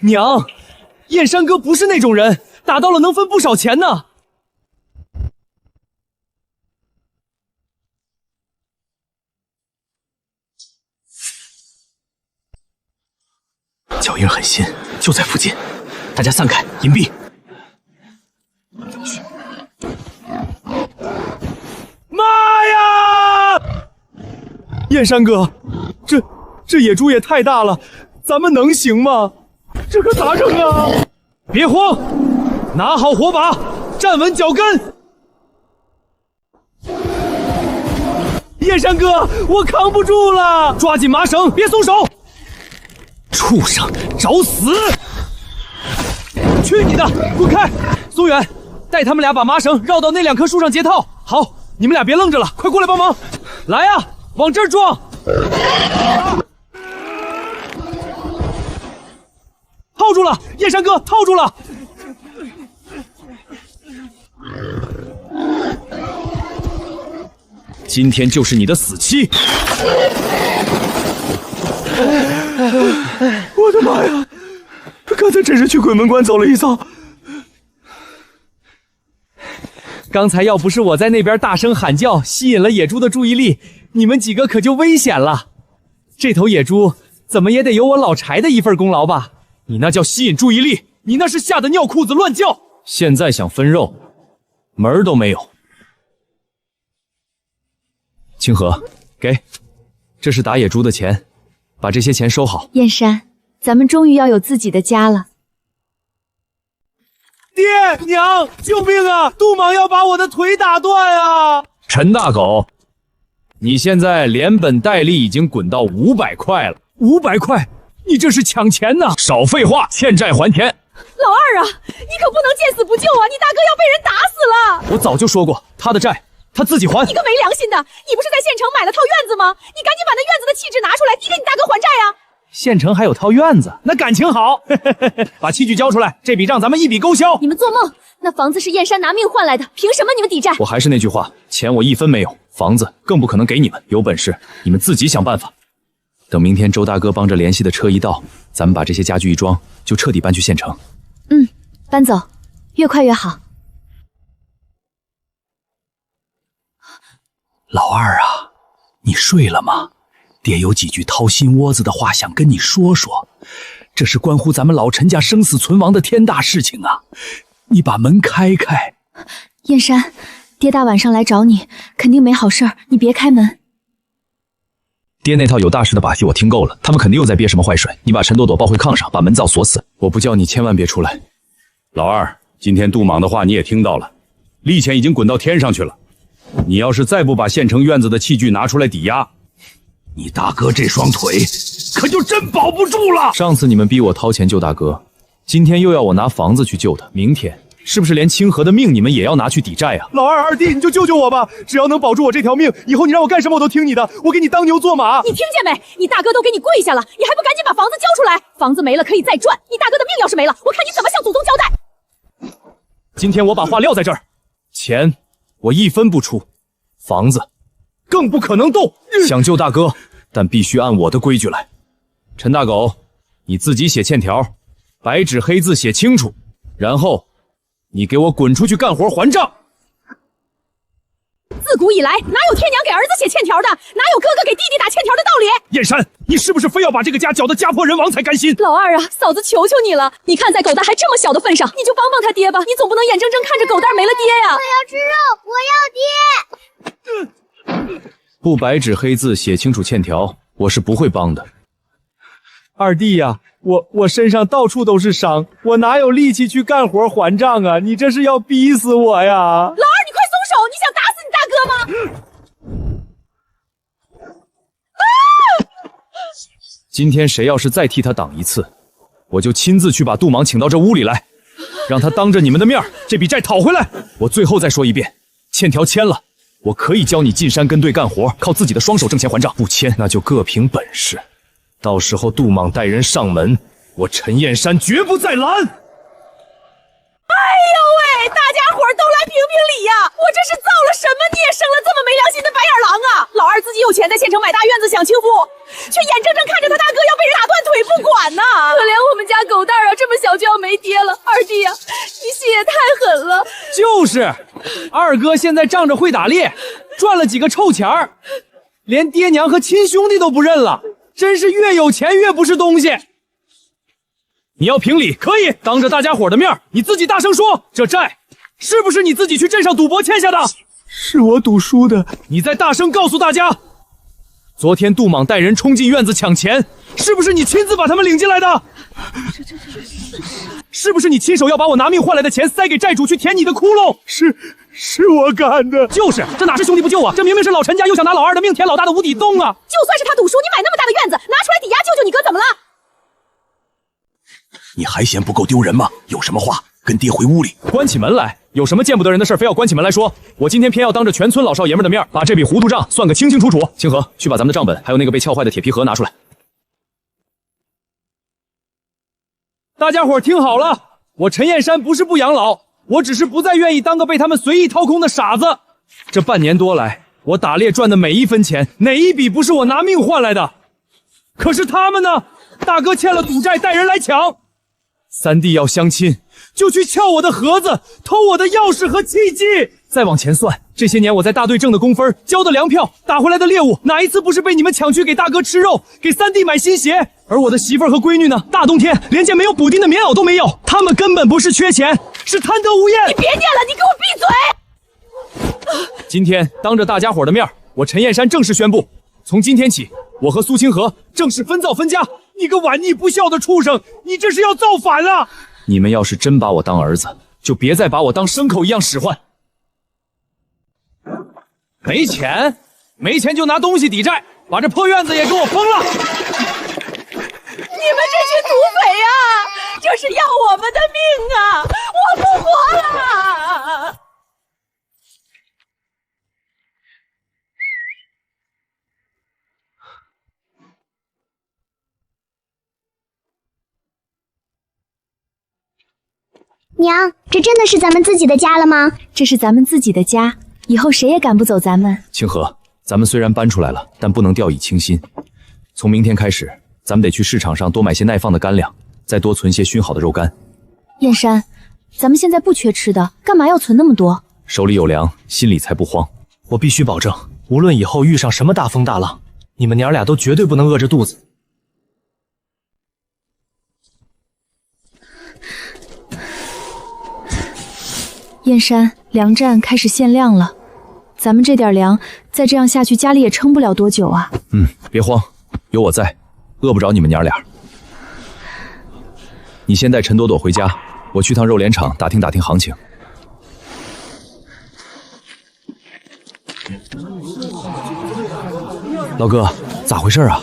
娘，燕山哥不是那种人，打到了能分不少钱呢。脚印很新，就在附近，大家散开，隐蔽。妈呀！燕山哥，这野猪也太大了，咱们能行吗？这可咋整啊？别慌，拿好火把，站稳脚跟。燕山哥，我扛不住了，抓紧麻绳，别松手。畜生，找死！去你的，滚开！松远，带他们俩把麻绳绕到那2棵树上结套。好，你们俩别愣着了，快过来帮忙！来呀，往这儿撞！套住了，燕山哥，套住了！今天就是你的死期！我的妈呀！刚才真是去鬼门关走了一遭。刚才要不是我在那边大声喊叫，吸引了野猪的注意力，你们几个可就危险了。这头野猪怎么也得有我老柴的一份功劳吧？你那叫吸引注意力，你那是吓得尿裤子乱叫。现在想分肉，门儿都没有。清河，给，这是打野猪的钱，把这些钱收好。燕山，咱们终于要有自己的家了。爹娘，救命啊！杜莽要把我的腿打断啊！陈大狗，你现在连本带利已经滚到500块了。500块？你这是抢钱呢！少废话，欠债还田。老二啊，你可不能见死不救啊！你大哥要被人打死了！我早就说过，他的债他自己还。你个没良心的！你不是在县城买了套院子吗？你赶紧把那院子的契纸拿出来，你给你大哥还债呀！县城还有套院子，那感情好。把器具交出来，这笔账咱们一笔勾销。你们做梦！那房子是燕山拿命换来的，凭什么你们抵债？我还是那句话，钱我1分没有，房子更不可能给你们。有本事你们自己想办法。等明天周大哥帮着联系的车一到，咱们把这些家具一装，就彻底搬去县城。搬走，越快越好。老二啊，你睡了吗？爹有几句掏心窝子的话想跟你说说，这是关乎咱们老陈家生死存亡的天大事情啊！你把门开开。燕山，爹大晚上来找你，肯定没好事儿，你别开门。爹那套有大事的把戏我听够了，他们肯定又在憋什么坏水。你把陈朵朵抱回炕上，把门灶锁死。我不叫你千万别出来。老二，今天杜莽的话你也听到了，利钱已经滚到天上去了。你要是再不把县城院子的器具拿出来抵押，你大哥这双腿可就真保不住了。上次你们逼我掏钱救大哥，今天又要我拿房子去救他，明天是不是连清河的命你们也要拿去抵债啊？老二、二弟，你就救救我吧！只要能保住我这条命，以后你让我干什么我都听你的，我给你当牛做马。你听见没？你大哥都给你跪下了，你还不赶紧把房子交出来？房子没了可以再赚，你大哥的命要是没了，我看你怎么向祖宗交代。今天我把话撂在这儿，钱我1分不出，房子更不可能动。想救大哥，但必须按我的规矩来。陈大狗，你自己写欠条，白纸黑字写清楚，然后你给我滚出去干活还账。自古以来，哪有天娘给儿子写欠条的？哪有哥哥给弟弟打欠条的道理？燕山，你是不是非要把这个家搅得家破人亡才甘心？老二啊，嫂子求求你了！你看在狗蛋还这么小的份上，你就帮帮他爹吧！你总不能眼睁睁看着狗蛋没了爹呀！我要吃肉，我要爹！不白纸黑字写清楚欠条，我是不会帮的。二弟呀，我身上到处都是伤，我哪有力气去干活还账啊？你这是要逼死我呀！老二，你快松手！你想打死你大哥吗？今天谁要是再替他挡一次，我就亲自去把杜莽请到这屋里来，让他当着你们的面这笔债讨回来。我最后再说一遍，欠条签了，我可以教你进山跟队干活，靠自己的双手挣钱还账；不签，那就各凭本事。到时候杜莽带人上门，我陈燕山绝不再拦。哎呦喂，大家伙都来评评理呀！我这是造了什么孽，生了这么没良心的白眼狼啊！老二自己有钱，在县城买大院子享清福，却眼睁睁看着他大哥要被人打断腿不管呢！可怜我们家狗蛋啊，这么小就要没爹了。二弟呀，你心也太狠了。就是二哥现在仗着会打猎，赚了几个臭钱儿，连爹娘和亲兄弟都不认了，真是越有钱越不是东西。你要评理可以，当着大家伙的面，你自己大声说，这债是不是你自己去镇上赌博欠下的？是我赌输的。你再大声告诉大家，昨天杜莽带人冲进院子抢钱，是不是你亲自把他们领进来的？是不是你亲手要把我拿命换来的钱塞给债主去填你的窟窿？是我干的。就是，这哪是兄弟不救啊？这明明是老陈家又想拿老二的命填老大的无底洞啊！就算是他赌输，你买那么大的院子，拿出来抵押救救你哥，怎么了？你还嫌不够丢人吗？有什么话跟爹回屋里。关起门来，有什么见不得人的事非要关起门来说？我今天偏要当着全村老少爷们的面，把这笔糊涂账算个清清楚楚。清河，去把咱们的账本还有那个被撬坏的铁皮盒拿出来。大家伙听好了，我陈燕山不是不养老，我只是不再愿意当个被他们随意掏空的傻子。这半年多来，我打猎赚的每一分钱，哪一笔不是我拿命换来的？可是他们呢？大哥欠了赌债，带人来抢。三弟要相亲，就去撬我的盒子，偷我的钥匙和契机。再往前算，这些年我在大队挣的工分、交的粮票、打回来的猎物，哪一次不是被你们抢去给大哥吃肉，给三弟买新鞋？而我的媳妇儿和闺女呢？大冬天连件没有补丁的棉袄都没有，他们根本不是缺钱，是贪得无厌。你别念了，你给我闭嘴！今天当着大家伙的面，我陈燕山正式宣布，从今天起，我和苏清河正式分灶分家。你个忤逆不孝的畜生，你这是要造反啊！你们要是真把我当儿子，就别再把我当牲口一样使唤。没钱，没钱就拿东西抵债，把这破院子也给我封了！你们这群土匪呀，这是要我们的命啊！我不活了！娘，这真的是咱们自己的家了吗？这是咱们自己的家，以后谁也赶不走咱们。清河，咱们虽然搬出来了，但不能掉以轻心。从明天开始，咱们得去市场上多买些耐放的干粮，再多存些熏好的肉干。燕山，咱们现在不缺吃的，干嘛要存那么多？手里有粮，心里才不慌。我必须保证，无论以后遇上什么大风大浪，你们娘俩都绝对不能饿着肚子。燕山，粮站开始限量了，咱们这点粮再这样下去，家里也撑不了多久啊。别慌，有我在，饿不着你们娘俩。你先带陈朵朵回家，我去趟肉联厂打听打听行情。老哥，咋回事啊？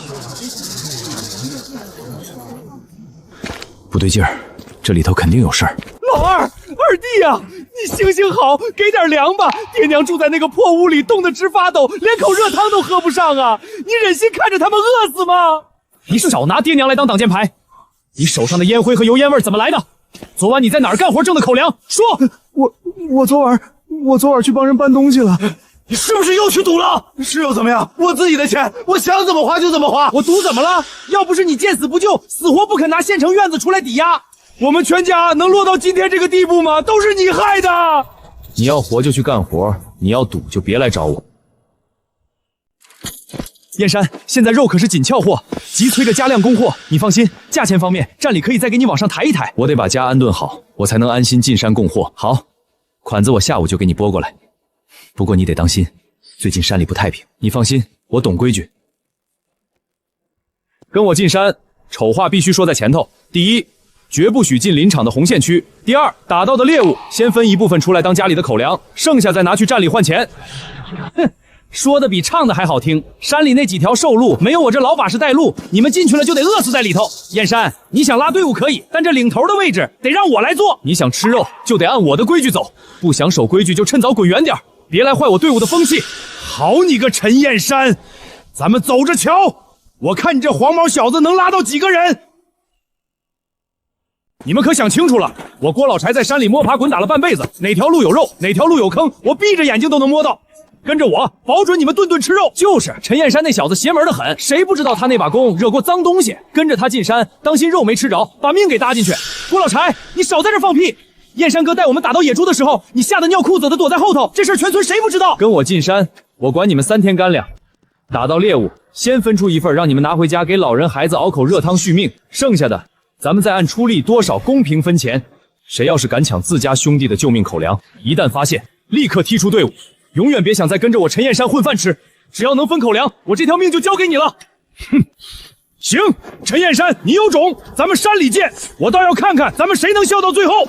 不对劲儿，这里头肯定有事儿。老二弟呀，你行行好，给点粮吧！爹娘住在那个破屋里，冻得直发抖，连口热汤都喝不上啊！你忍心看着他们饿死吗？你少拿爹娘来当挡箭牌！你手上的烟灰和油烟味怎么来的？昨晚你在哪儿干活挣的口粮？说！我昨晚去帮人搬东西了。你是不是又去赌了？是又怎么样？我自己的钱，我想怎么花就怎么花。我赌怎么了？要不是你见死不救，死活不肯拿县城院子出来抵押，我们全家能落到今天这个地步吗？都是你害的！你要活就去干活，你要赌就别来找我。燕山，现在肉可是紧俏货，急催着加量供货。你放心，价钱方面，站里可以再给你往上抬一抬。我得把家安顿好，我才能安心进山供货。好，款子我下午就给你拨过来。不过你得当心，最近山里不太平。你放心，我懂规矩。跟我进山，丑话必须说在前头。第一，绝不许进林场的红线区。第二，打到的猎物先分一部分出来当家里的口粮，剩下再拿去站里换钱。哼，说的比唱的还好听。山里那几条瘦路，没有我这老法师带路，你们进去了就得饿死在里头。燕山，你想拉队伍可以，但这领头的位置得让我来做。你想吃肉，就得按我的规矩走，不想守规矩就趁早滚远点，别来坏我队伍的风气。好你个陈燕山，咱们走着瞧，我看你这黄毛小子能拉到几个人。你们可想清楚了，我郭老柴在山里摸爬滚打了半辈子，哪条路有肉，哪条路有坑，我闭着眼睛都能摸到。跟着我，保准你们顿顿吃肉。就是陈燕山那小子邪门的很，谁不知道他那把弓惹过脏东西？跟着他进山，当心肉没吃着，把命给搭进去。郭老柴，你少在这放屁！燕山哥带我们打到野猪的时候，你吓得尿裤子的躲在后头，这事全村谁不知道？跟我进山，我管你们3天干粮。打到猎物，先分出一份让你们拿回家给老人孩子熬口热汤续命，剩下的咱们再按出力多少公平分钱。谁要是敢抢自家兄弟的救命口粮，一旦发现，立刻踢出队伍，永远别想再跟着我陈燕山混饭吃。只要能分口粮，我这条命就交给你了。哼，行，陈燕山，你有种，咱们山里见。我倒要看看咱们谁能笑到最后。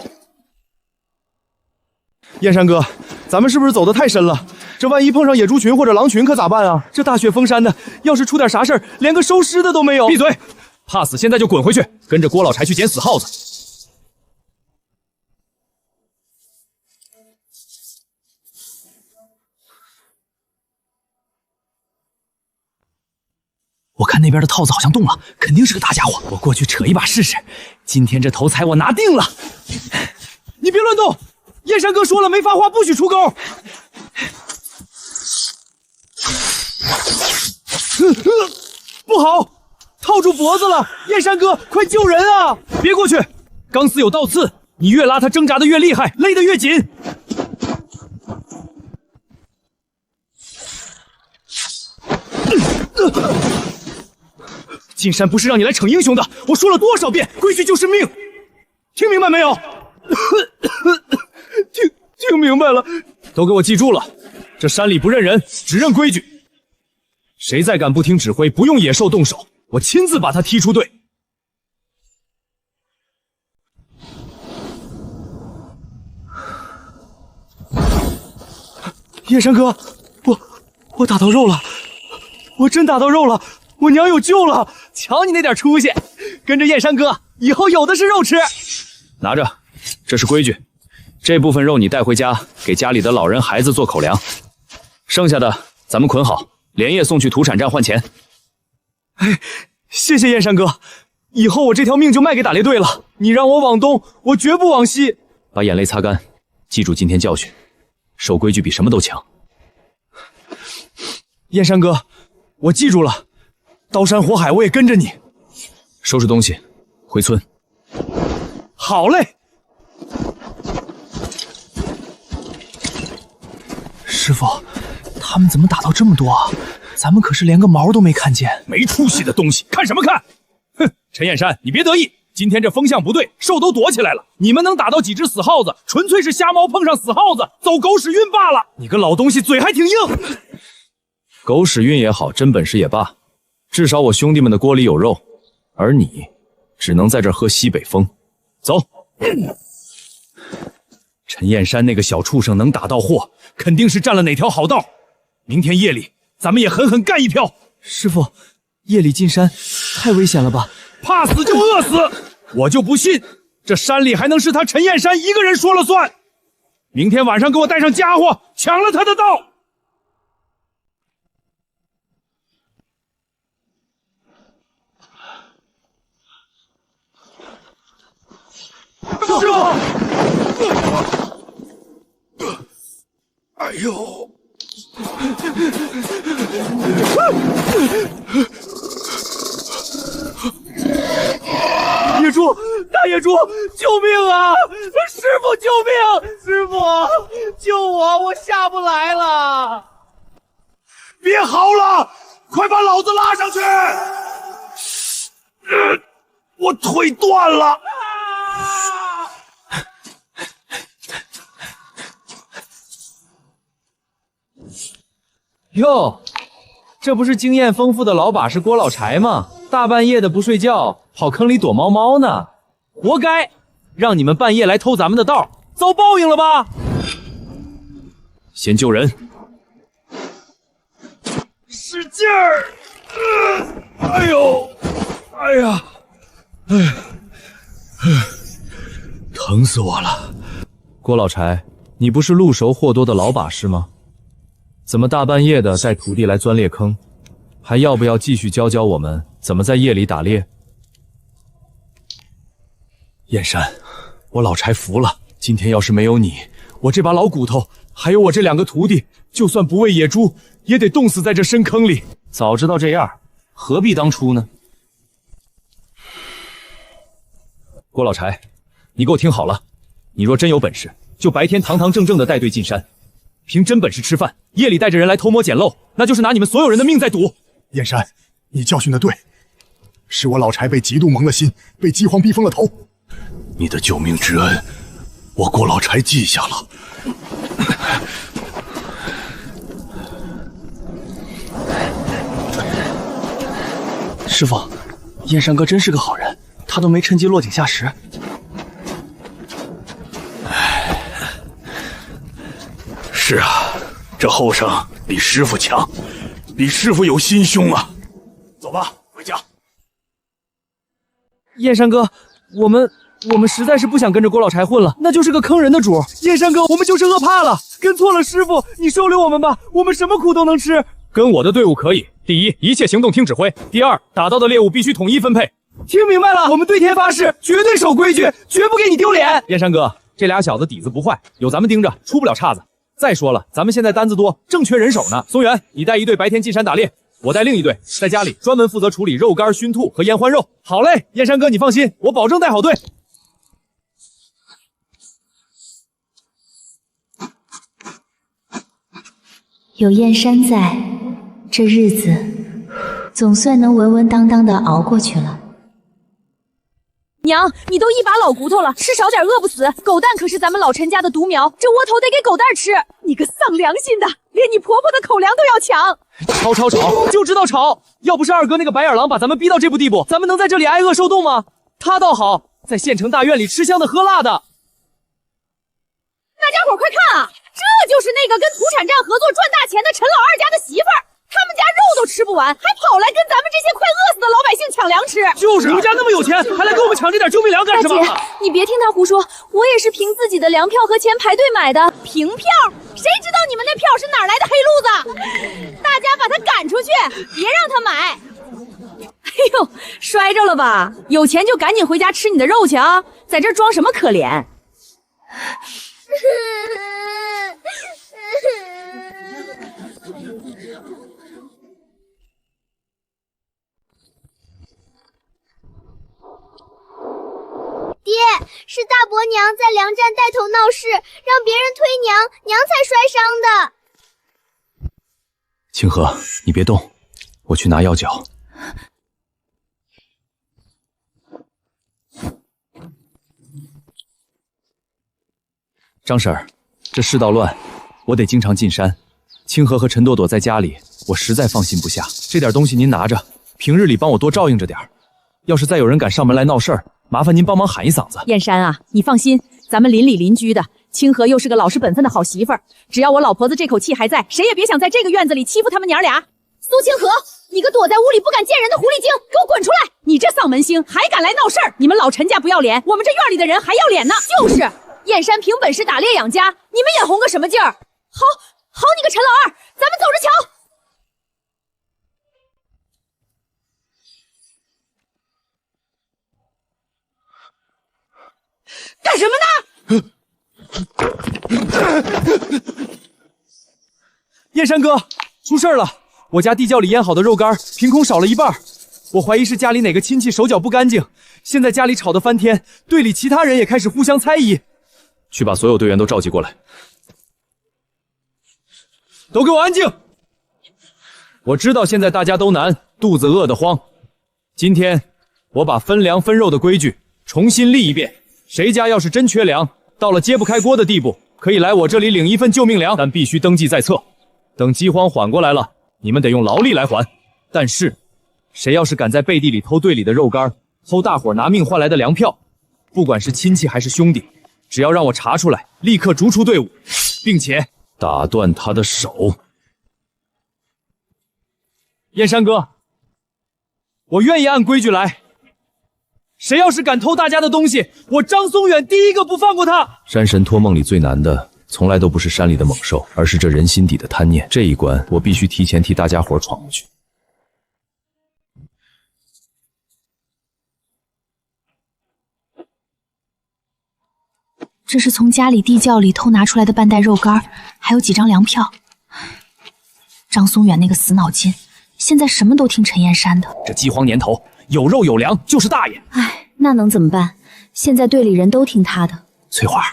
燕山哥，咱们是不是走得太深了？这万一碰上野猪群或者狼群可咋办啊？这大雪封山的，要是出点啥事儿，连个收尸的都没有。闭嘴！怕死现在就滚回去，跟着郭老柴去捡死耗子。我看那边的套子好像动了，肯定是个大家伙。我过去扯一把试试。今天这头彩我拿定了。你别乱动，燕山哥说了，没发话不许出钩。不好，套套住脖子了！燕山哥，快救人啊！别过去，钢丝有倒刺，你越拉他挣扎的越厉害，勒得越紧。金山不是让你来逞英雄的，我说了多少遍，规矩就是命，听明白没有？听明白了，都给我记住了，这山里不认人，只认规矩。谁再敢不听指挥，不用野兽动手，我亲自把他踢出队。叶山哥，我打到肉了，我真打到肉了，我娘有救了！瞧你那点出息，跟着叶山哥，以后有的是肉吃。拿着，这是规矩，这部分肉你带回家，给家里的老人孩子做口粮，剩下的咱们捆好，连夜送去土产站换钱。哎，谢谢燕山哥，以后我这条命就卖给打猎队了。你让我往东，我绝不往西。把眼泪擦干，记住今天教训，守规矩比什么都强。燕山哥，我记住了，刀山火海我也跟着你。收拾东西，回村。好嘞。师傅，他们怎么打到这么多啊？咱们可是连个毛都没看见。没出息的东西，看什么看？哼，陈燕山，你别得意，今天这风向不对，兽都躲起来了。你们能打到几只死耗子，纯粹是瞎猫碰上死耗子，走狗屎运罢了。你个老东西，嘴还挺硬。狗屎运也好，真本事也罢，至少我兄弟们的锅里有肉，而你只能在这儿喝西北风。走。陈燕山那个小畜生能打到货，肯定是占了哪条好道。明天夜里，咱们也狠狠干一票。师傅，夜里进山太危险了吧？怕死就饿死！我就不信这山里还能是他陈燕山一个人说了算。明天晚上给我带上家伙，抢了他的道。师傅！哎呦！野猪，大野猪，救命啊！师傅，救命！师傅，救我！我下不来了！别嚎了，快把老子拉上去！我腿断了。哟，这不是经验丰富的老把式郭老柴吗？大半夜的不睡觉，跑坑里躲猫猫呢，活该！让你们半夜来偷咱们的道，遭报应了吧？先救人，使劲儿！哎呦，哎呀，疼死我了！郭老柴，你不是路熟货多的老把式吗？怎么大半夜的带徒弟来钻猎坑？还要不要继续教教我们怎么在夜里打猎？燕山，我老柴服了。今天要是没有你，我这把老骨头，还有我这2个徒弟，就算不喂野猪，也得冻死在这深坑里。早知道这样，何必当初呢？郭老柴，你给我听好了，你若真有本事，就白天堂堂正正的带队进山，凭真本事吃饭，夜里带着人来偷摸捡漏，那就是拿你们所有人的命在赌。燕山，你教训的对，是我老柴被嫉妒蒙了心，被饥荒逼疯了头。你的救命之恩，我郭老柴记下了。师傅，燕山哥真是个好人，他都没趁机落井下石。是啊，这后生比师傅强，比师傅有心胸啊。走吧，回家。燕山哥，我们实在是不想跟着郭老柴混了，那就是个坑人的主。燕山哥，我们就是饿怕了，跟错了师傅，你收留我们吧，我们什么苦都能吃。跟我的队伍可以，第一，一切行动听指挥；第二，打到的猎物必须统一分配。听明白了，我们对天发誓，绝对守规矩，绝不给你丢脸。燕山哥，这俩小子底子不坏，有咱们盯着，出不了岔子。再说了，咱们现在单子多，正缺人手呢。松原，你带一队白天进山打猎，我带另一队在家里专门负责处理肉干、熏兔和烟欢肉。好嘞，燕山哥，你放心，我保证带好队。有燕山在，这日子总算能稳稳当当的熬过去了。娘，你都一把老骨头了，吃少点饿不死。狗蛋可是咱们老陈家的独苗，这窝头得给狗蛋吃。你个丧良心的，连你婆婆的口粮都要抢！吵，就知道吵！要不是二哥那个白眼狼把咱们逼到这步地步，咱们能在这里挨饿受冻吗？他倒好，在县城大院里吃香的喝辣的。大家伙快看啊，这就是那个跟土产站合作赚大钱的陈老二家的媳妇儿。他们家肉都吃不完，还跑来跟咱们这些快饿死的老百姓抢粮吃。就是，你们家那么有钱，还来跟我们抢这点救命粮干什么？大姐，你别听他胡说，我也是凭自己的粮票和钱排队买的。凭票？谁知道你们那票是哪来的黑路子？大家把他赶出去，别让他买。哎呦，摔着了吧？有钱就赶紧回家吃你的肉去啊！在这装什么可怜？爹，是大伯娘在粮站带头闹事，让别人推娘，娘才摔伤的。清河，你别动，我去拿药角。张婶儿，这世道乱，我得经常进山。清河和陈朵朵在家里，我实在放心不下。这点东西您拿着，平日里帮我多照应着点儿。要是再有人敢上门来闹事儿，麻烦您帮忙喊一嗓子。燕山啊，你放心，咱们邻里邻居的，清河又是个老实本分的好媳妇儿，只要我老婆子这口气还在，谁也别想在这个院子里欺负他们娘俩。苏清河，你个躲在屋里不敢见人的狐狸精，给我滚出来！你这丧门星还敢来闹事儿！你们老陈家不要脸，我们这院里的人还要脸呢。就是，燕山凭本事打猎养家，你们眼红个什么劲儿？好你个陈老二，咱们走着瞧。干什么呢？燕山哥，出事了！我家地窖里腌好的肉干凭空少了一半，我怀疑是家里哪个亲戚手脚不干净，现在家里吵得翻天，队里其他人也开始互相猜疑。去把所有队员都召集过来，都给我安静！我知道现在大家都难，肚子饿得慌。今天我把分粮分肉的规矩重新立一遍。谁家要是真缺粮，到了揭不开锅的地步，可以来我这里领一份救命粮，但必须登记在册。等饥荒缓过来了，你们得用劳力来还。但是，谁要是敢在背地里偷队里的肉干，偷大伙拿命换来的粮票，不管是亲戚还是兄弟，只要让我查出来，立刻逐出队伍，并且打断他的手。燕山哥，我愿意按规矩来。谁要是敢偷大家的东西，我张松远第一个不放过他。山神托梦里最难的，从来都不是山里的猛兽，而是这人心底的贪念。这一关，我必须提前替大家伙闯过去。这是从家里地窖里偷拿出来的半袋肉干，还有几张粮票。张松远那个死脑筋，现在什么都听陈燕山的。这饥荒年头，有肉有粮就是大爷。唉，那能怎么办？现在队里人都听他的。翠花，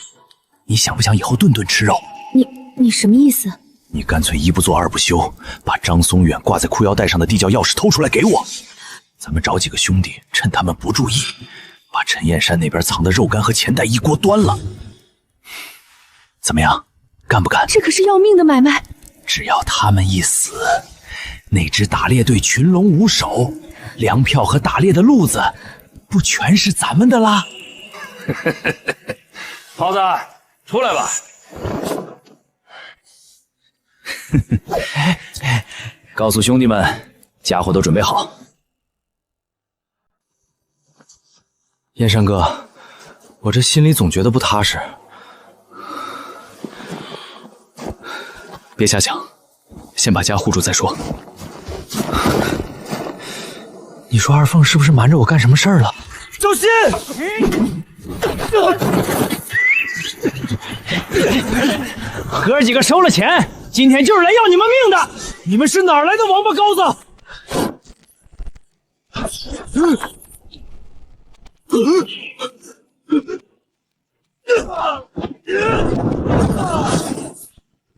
你想不想以后顿顿吃肉？你什么意思？你干脆一不做二不休，把张松远挂在裤腰带上的地窖钥匙偷出来给我。咱们找几个兄弟，趁他们不注意，把陈燕山那边藏的肉干和钱袋一锅端了。怎么样，干不干？这可是要命的买卖。只要他们一死，那支打猎队群龙无首，粮票和打猎的路子不全是咱们的啦？耗子，出来吧。告诉兄弟们，家伙都准备好。燕山哥，我这心里总觉得不踏实。别瞎想，先把家护住再说。你说二凤是不是瞒着我干什么事儿了？周鑫，哥几个收了钱，今天就是来要你们命的！你们是哪儿来的王八羔子？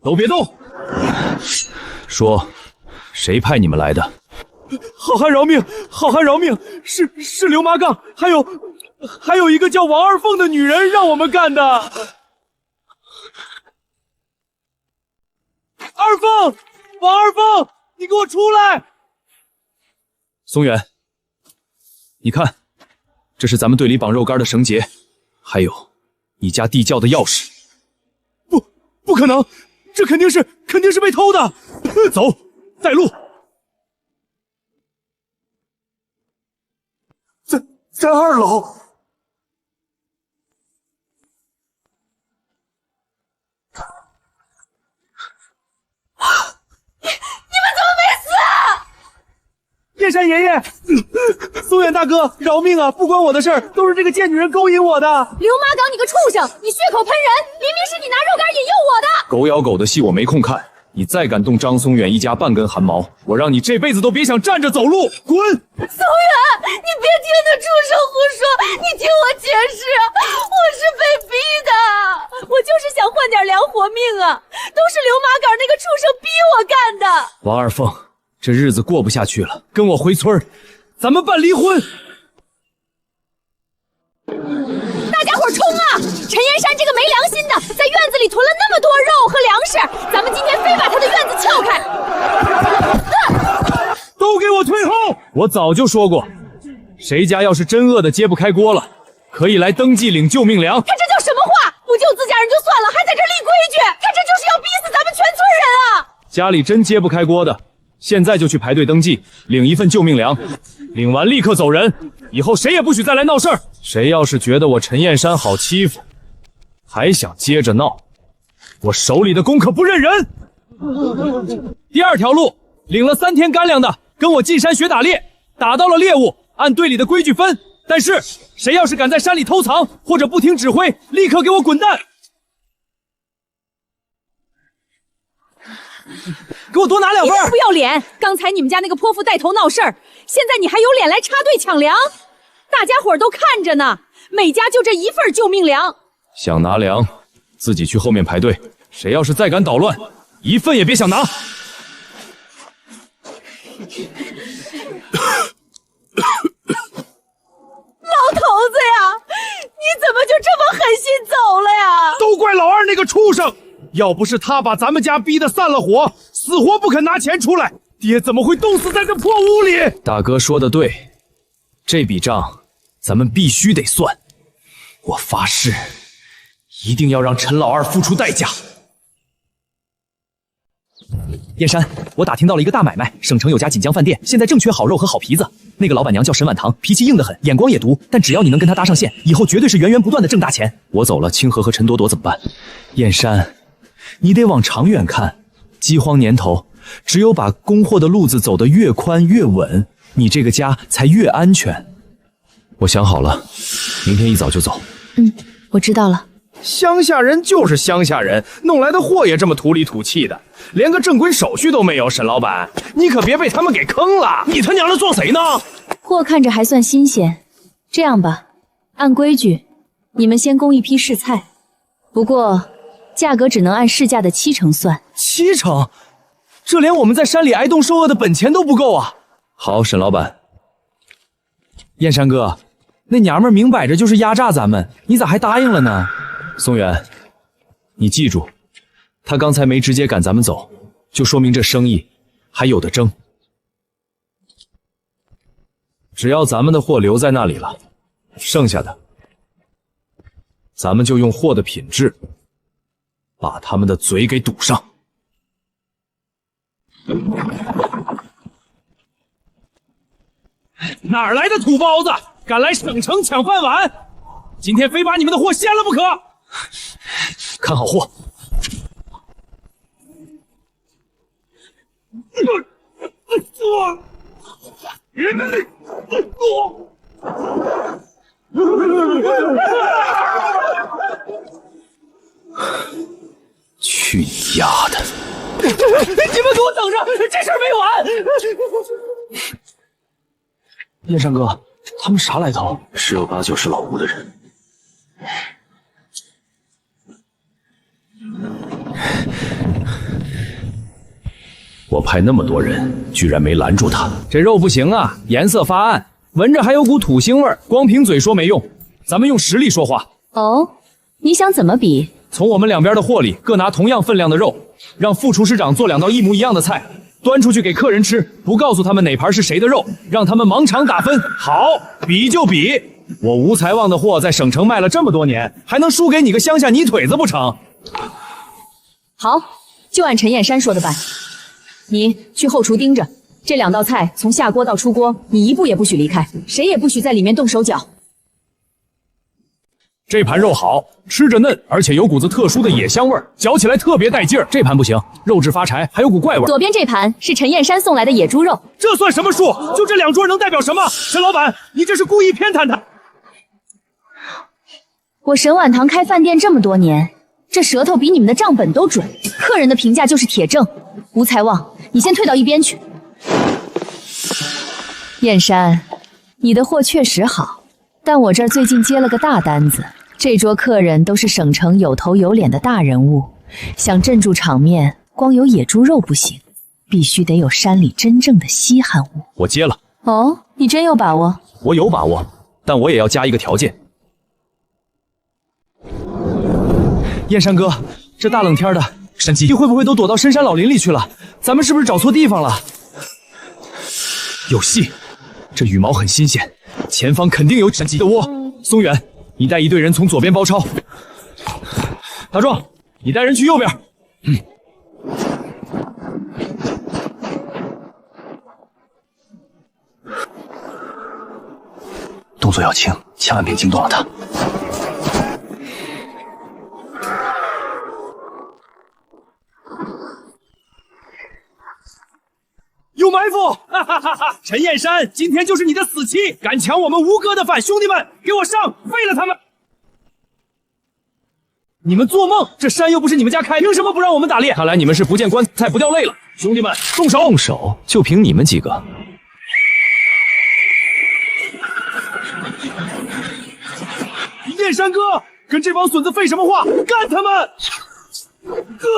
都别动！说，谁派你们来的？好汉饶命！好汉饶命！是刘麻杠，还有一个叫王二凤的女人让我们干的。二凤，王二凤，你给我出来！松远，你看，这是咱们队里绑肉干的绳结，还有你家地窖的钥匙。不可能，这肯定是被偷的。走，带路。在2楼。燕山爷爷，松远大哥，饶命啊！不关我的事儿，都是这个贱女人勾引我的。刘麻岗，你个畜生，你血口喷人，明明是你拿肉干引诱我的。狗咬狗的戏我没空看，你再敢动张松远一家半根汗毛，我让你这辈子都别想站着走路，滚！松远，你别听那畜生胡说，你听我解释，我是被逼的，我就是想换点粮活命啊，都是刘麻杆那个畜生逼我干的。王二凤，这日子过不下去了，跟我回村儿，咱们办离婚。大家伙冲啊！陈岩山这个没良心的，在院子里囤了那么多肉和粮食，咱们今天非把他的院子撬开！都给我退后！我早就说过，谁家要是真饿的揭不开锅了，可以来登记领救命粮。看这叫什么话？不救自家人就算了，还在这立规矩，看这就是要逼死咱们全村人啊！家里真揭不开锅的，现在就去排队登记，领一份救命粮，领完立刻走人，以后谁也不许再来闹事儿。谁要是觉得我陈燕山好欺负，还想接着闹，我手里的弓可不认人。第二条路，领了3天干粮的，跟我进山学打猎，打到了猎物，按队里的规矩分。但是谁要是敢在山里偷藏或者不听指挥，立刻给我滚蛋！给我多拿2份！你不要脸！刚才你们家那个泼妇带头闹事儿，现在你还有脸来插队抢粮？大家伙儿都看着呢，每家就这1份救命粮。想拿粮，自己去后面排队。谁要是再敢捣乱，1份也别想拿。老头子呀，你怎么就这么狠心走了呀？都怪老二那个畜生！要不是他把咱们家逼得散了伙，死活不肯拿钱出来，爹怎么会冻死在这破屋里？大哥说的对，这笔账咱们必须得算。我发誓，一定要让陈老二付出代价。燕山，我打听到了一个大买卖，省城有家锦江饭店，现在正缺好肉和好皮子。那个老板娘叫沈婉堂，脾气硬得很，眼光也毒，但只要你能跟她搭上线，以后绝对是源源不断的挣大钱。我走了，清河和陈朵朵怎么办？燕山，你得往长远看，饥荒年头，只有把供货的路子走得越宽越稳，你这个家才越安全。我想好了，明天一早就走。我知道了。乡下人就是乡下人，弄来的货也这么土里土气的，连个正规手续都没有。沈老板，你可别被他们给坑了！你他娘的撞谁呢？货看着还算新鲜，这样吧，按规矩，你们先供一批试菜，不过价格只能按市价的70%算。70%？这连我们在山里挨冻受饿的本钱都不够啊！好，沈老板。燕山哥，那娘们明摆着就是压榨咱们，你咋还答应了呢？松远，你记住，他刚才没直接赶咱们走，就说明这生意还有得争。只要咱们的货留在那里了，剩下的，咱们就用货的品质，把他们的嘴给堵上。哪儿来的土包子，敢来省城抢饭碗？今天非把你们的货掀了不可！看好货！去你丫的！你们给我等着，这事儿没完！燕山哥，他们啥来头？十有八九是老吴的人。我派那么多人，居然没拦住他。这肉不行啊，颜色发暗，闻着还有股土腥味儿，光凭嘴说没用，咱们用实力说话。哦，你想怎么比？从我们两边的货里各拿同样分量的肉，让副厨师长做2道一模一样的菜，端出去给客人吃，不告诉他们哪盘是谁的肉，让他们盲场打分。好，比就比。我吴才旺的货在省城卖了这么多年，还能输给你个乡下泥腿子不成？好，就按陈燕山说的办。你去后厨盯着，这2道菜从下锅到出锅，你一步也不许离开，谁也不许在里面动手脚。这盘肉好，吃着嫩，而且有股子特殊的野香味儿，嚼起来特别带劲儿。这盘不行，肉质发柴，还有股怪味。左边这盘是陈燕山送来的野猪肉，这算什么数？就这2桌能代表什么？沈老板，你这是故意偏袒他。我沈碗堂开饭店这么多年，这舌头比你们的账本都准，客人的评价就是铁证。吴才旺，你先退到一边去。燕山，你的货确实好，但我这儿最近接了个大单子，这桌客人都是省城有头有脸的大人物，想镇住场面，光有野猪肉不行，必须得有山里真正的稀罕物。我接了。哦，你真有把握？我有把握，但我也要加一个条件。燕山哥，这大冷天的，山鸡会不会都躲到深山老林里去了？咱们是不是找错地方了？有戏，这羽毛很新鲜，前方肯定有山鸡的窝。松远，你带一队人从左边包抄。大壮，你带人去右边。动作要轻，千万别惊动了他。有埋伏！哈哈哈哈！陈燕山，今天就是你的死期！敢抢我们吴哥的饭，兄弟们，给我上，废了他们！你们做梦！这山又不是你们家开，凭什么不让我们打猎？看来你们是不见棺材不掉泪了。兄弟们，动手！动手？就凭你们几个？燕山哥，跟这帮损子废什么话？干他们！哥，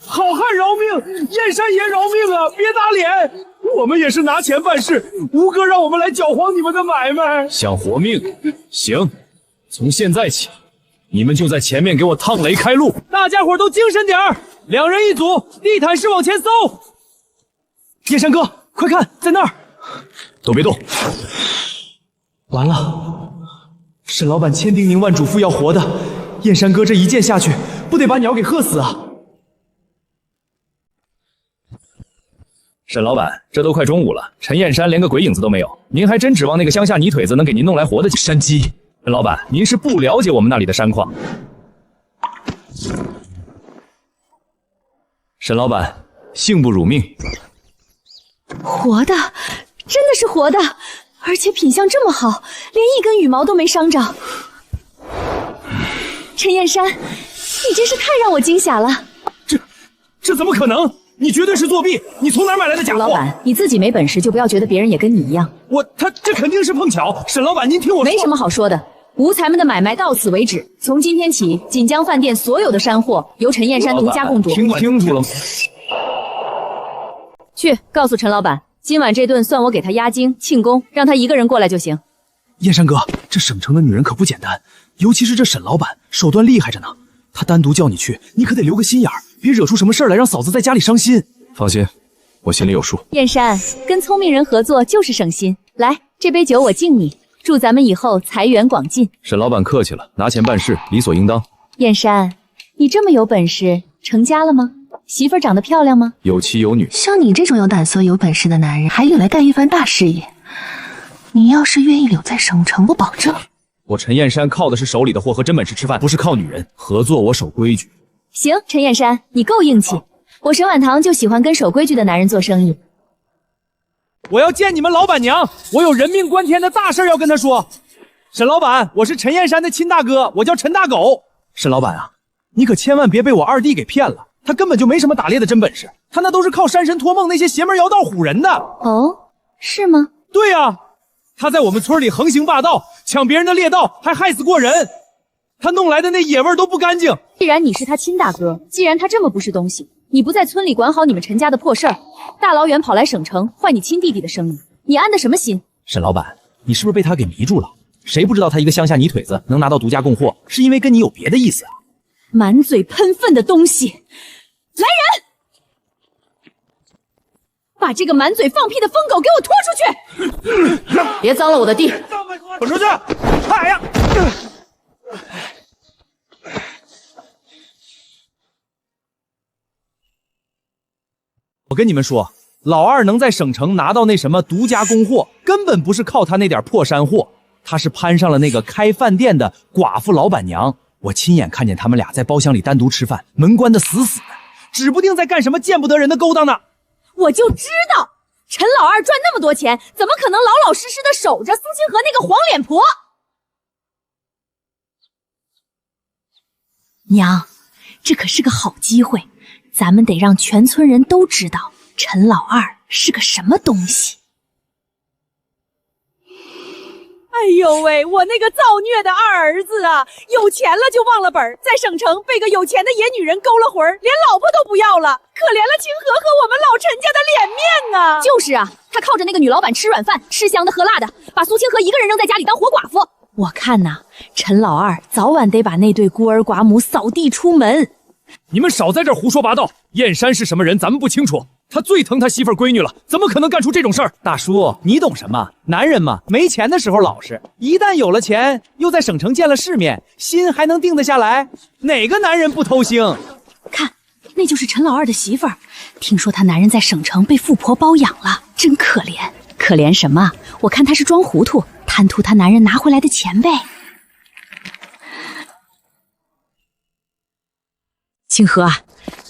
好汉饶命，燕山爷饶命啊！别打脸，我们也是拿钱办事。吴哥让我们来搅黄你们的买卖，想活命？行，从现在起，你们就在前面给我趟雷开路。大家伙都精神点儿，2人一组，地毯式往前搜。燕山哥，快看，在那儿！都别动！完了，沈老板千叮咛万嘱咐要活的，燕山哥这一剑下去，不得把鸟给喝死啊！沈老板，这都快中午了，陈燕山连个鬼影子都没有，您还真指望那个乡下泥腿子能给您弄来活的山鸡？沈老板，您是不了解我们那里的山况。沈老板，幸不辱命。活的，真的是活的，而且品相这么好，连一根羽毛都没伤着。陈燕山，你真是太让我惊吓了！这怎么可能？你绝对是作弊！你从哪儿买来的假货？老板，你自己没本事，就不要觉得别人也跟你一样。他这肯定是碰巧。沈老板，您听我说，没什么好说的。吴才们的买卖到此为止，从今天起，锦江饭店所有的山货由陈燕山独家供着。听清楚了吗？去告诉陈老板，今晚这顿算我给他押金庆功，让他一个人过来就行。燕山哥，这省城的女人可不简单，尤其是这沈老板，手段厉害着呢。他单独叫你去，你可得留个心眼儿，别惹出什么事儿来，让嫂子在家里伤心。放心，我心里有数。燕山，跟聪明人合作就是省心。来，这杯酒我敬你，祝咱们以后财源广进。沈老板客气了，拿钱办事，理所应当。燕山，你这么有本事，成家了吗？媳妇儿长得漂亮吗？有妻有女。像你这种有胆色、有本事的男人，还有来干一番大事业。你要是愿意留在省城，我保证。我陈燕山靠的是手里的货和真本事吃饭，不是靠女人。合作我守规矩。行，陈燕山，你够硬气。我沈碗堂就喜欢跟守规矩的男人做生意。我要见你们老板娘，我有人命关天的大事要跟她说。沈老板，我是陈燕山的亲大哥，我叫陈大狗。沈老板啊，你可千万别被我二弟给骗了，他根本就没什么打猎的真本事，他那都是靠山神托梦那些邪门妖道唬人的。哦，是吗？对呀，他在我们村里横行霸道，抢别人的猎道，还害死过人。他弄来的那野味都不干净。既然你是他亲大哥，既然他这么不是东西，你不在村里管好你们陈家的破事儿，大老远跑来省城坏你亲弟弟的生意，你安的什么心？沈老板，你是不是被他给迷住了？谁不知道他一个乡下泥腿子能拿到独家供货，是因为跟你有别的意思啊？满嘴喷粪的东西！来人，把这个满嘴放屁的疯狗给我拖出去！别脏了我的地！滚出去！哎呀！我跟你们说，老二能在省城拿到那什么独家供货，根本不是靠他那点破山货，他是攀上了那个开饭店的寡妇老板娘。我亲眼看见他们俩在包厢里单独吃饭，门关得死死的，指不定在干什么见不得人的勾当呢。我就知道，陈老二赚那么多钱，怎么可能老老实实的守着苏清河那个黄脸婆？娘，这可是个好机会，咱们得让全村人都知道陈老二是个什么东西。哎呦喂，我那个造孽的二儿子啊，有钱了就忘了本，在省城被个有钱的野女人勾了魂，连老婆都不要了，可怜了清河和我们老陈家的脸面啊！就是啊，他靠着那个女老板吃软饭，吃香的喝辣的，把苏清河一个人扔在家里当活寡妇。我看呐，陈老二早晚得把那对孤儿寡母扫地出门。你们少在这儿胡说八道！燕山是什么人，咱们不清楚。他最疼他媳妇儿闺女了，怎么可能干出这种事儿？大叔，你懂什么？男人嘛，没钱的时候老实，一旦有了钱，又在省城见了世面，心还能定得下来？哪个男人不偷腥？看，那就是陈老二的媳妇儿。听说他男人在省城被富婆包养了，真可怜。可怜什么？我看他是装糊涂，贪图他男人拿回来的钱呗。清河啊，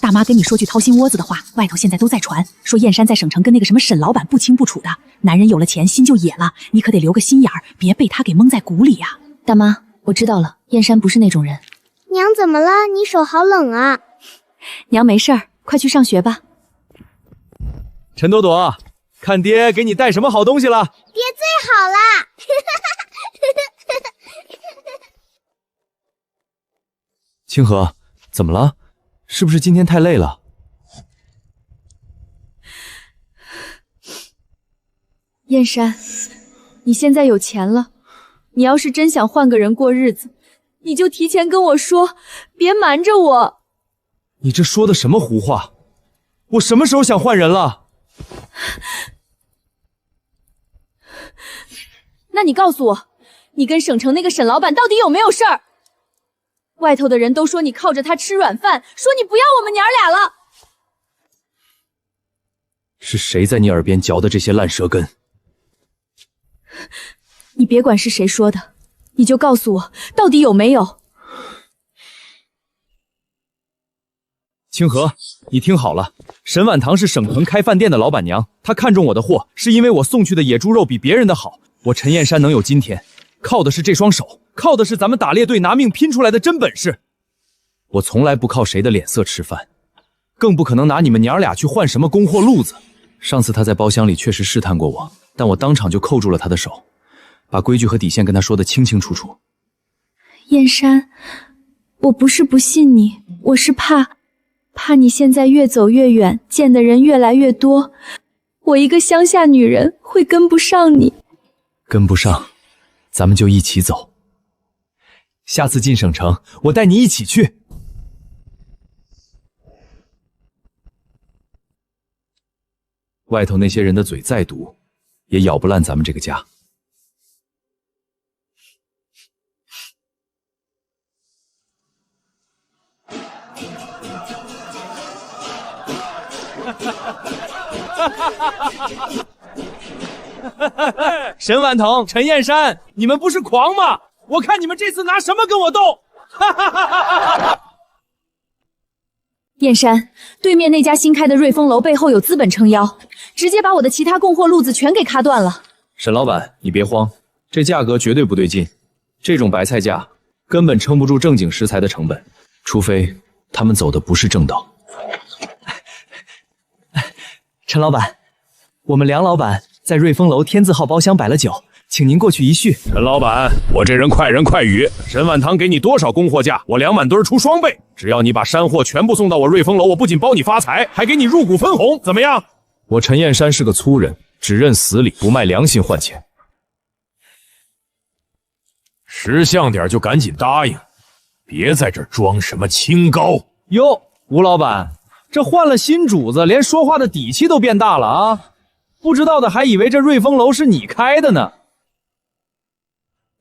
大妈跟你说句掏心窝子的话，外头现在都在传，说燕山在省城跟那个什么沈老板不清不楚的，男人有了钱心就野了，你可得留个心眼儿，别被他给蒙在鼓里呀。大妈，我知道了，燕山不是那种人。娘怎么了？你手好冷啊！娘没事儿，快去上学吧。陈朵朵，看爹给你带什么好东西了？爹最好啦！清河，怎么了？是不是今天太累了？燕山，你现在有钱了，你要是真想换个人过日子，你就提前跟我说，别瞒着我。你这说的什么胡话？我什么时候想换人了？那你告诉我，你跟省城那个沈老板到底有没有事儿？外头的人都说你靠着他吃软饭，说你不要我们娘俩了。是谁在你耳边嚼的这些烂舌根？你别管是谁说的，你就告诉我到底有没有。清河，你听好了，沈婉堂是省城开饭店的老板娘，她看中我的货，是因为我送去的野猪肉比别人的好。我陈燕山能有今天，靠的是这双手，靠的是咱们打猎队拿命拼出来的真本事。我从来不靠谁的脸色吃饭，更不可能拿你们娘俩去换什么供货路子。上次他在包厢里确实试探过我，但我当场就扣住了他的手，把规矩和底线跟他说得清清楚楚。燕山，我不是不信你，我是怕你现在越走越远，见的人越来越多，我一个乡下女人会跟不上你。跟不上，咱们就一起走。下次进省城，我带你一起去。外头那些人的嘴再毒，也咬不烂咱们这个家。沈婉腾、陈燕山，你们不是狂吗？我看你们这次拿什么跟我斗！燕山，对面那家新开的瑞丰楼背后有资本撑腰，直接把我的其他供货路子全给卡断了。沈老板，你别慌，这价格绝对不对劲，这种白菜价根本撑不住正经食材的成本，除非他们走的不是正道。陈老板，我们梁老板在瑞丰楼天字号包厢摆了酒，请您过去一叙。陈老板，我这人快人快语，沈晚堂给你多少供货价，我2万吨出双倍。只要你把山货全部送到我瑞丰楼，我不仅包你发财，还给你入股分红，怎么样？我陈燕山是个粗人，只认死理，不卖良心换钱。识相点就赶紧答应，别在这装什么清高。哟，吴老板，这换了新主子，连说话的底气都变大了啊！不知道的还以为这瑞丰楼是你开的呢。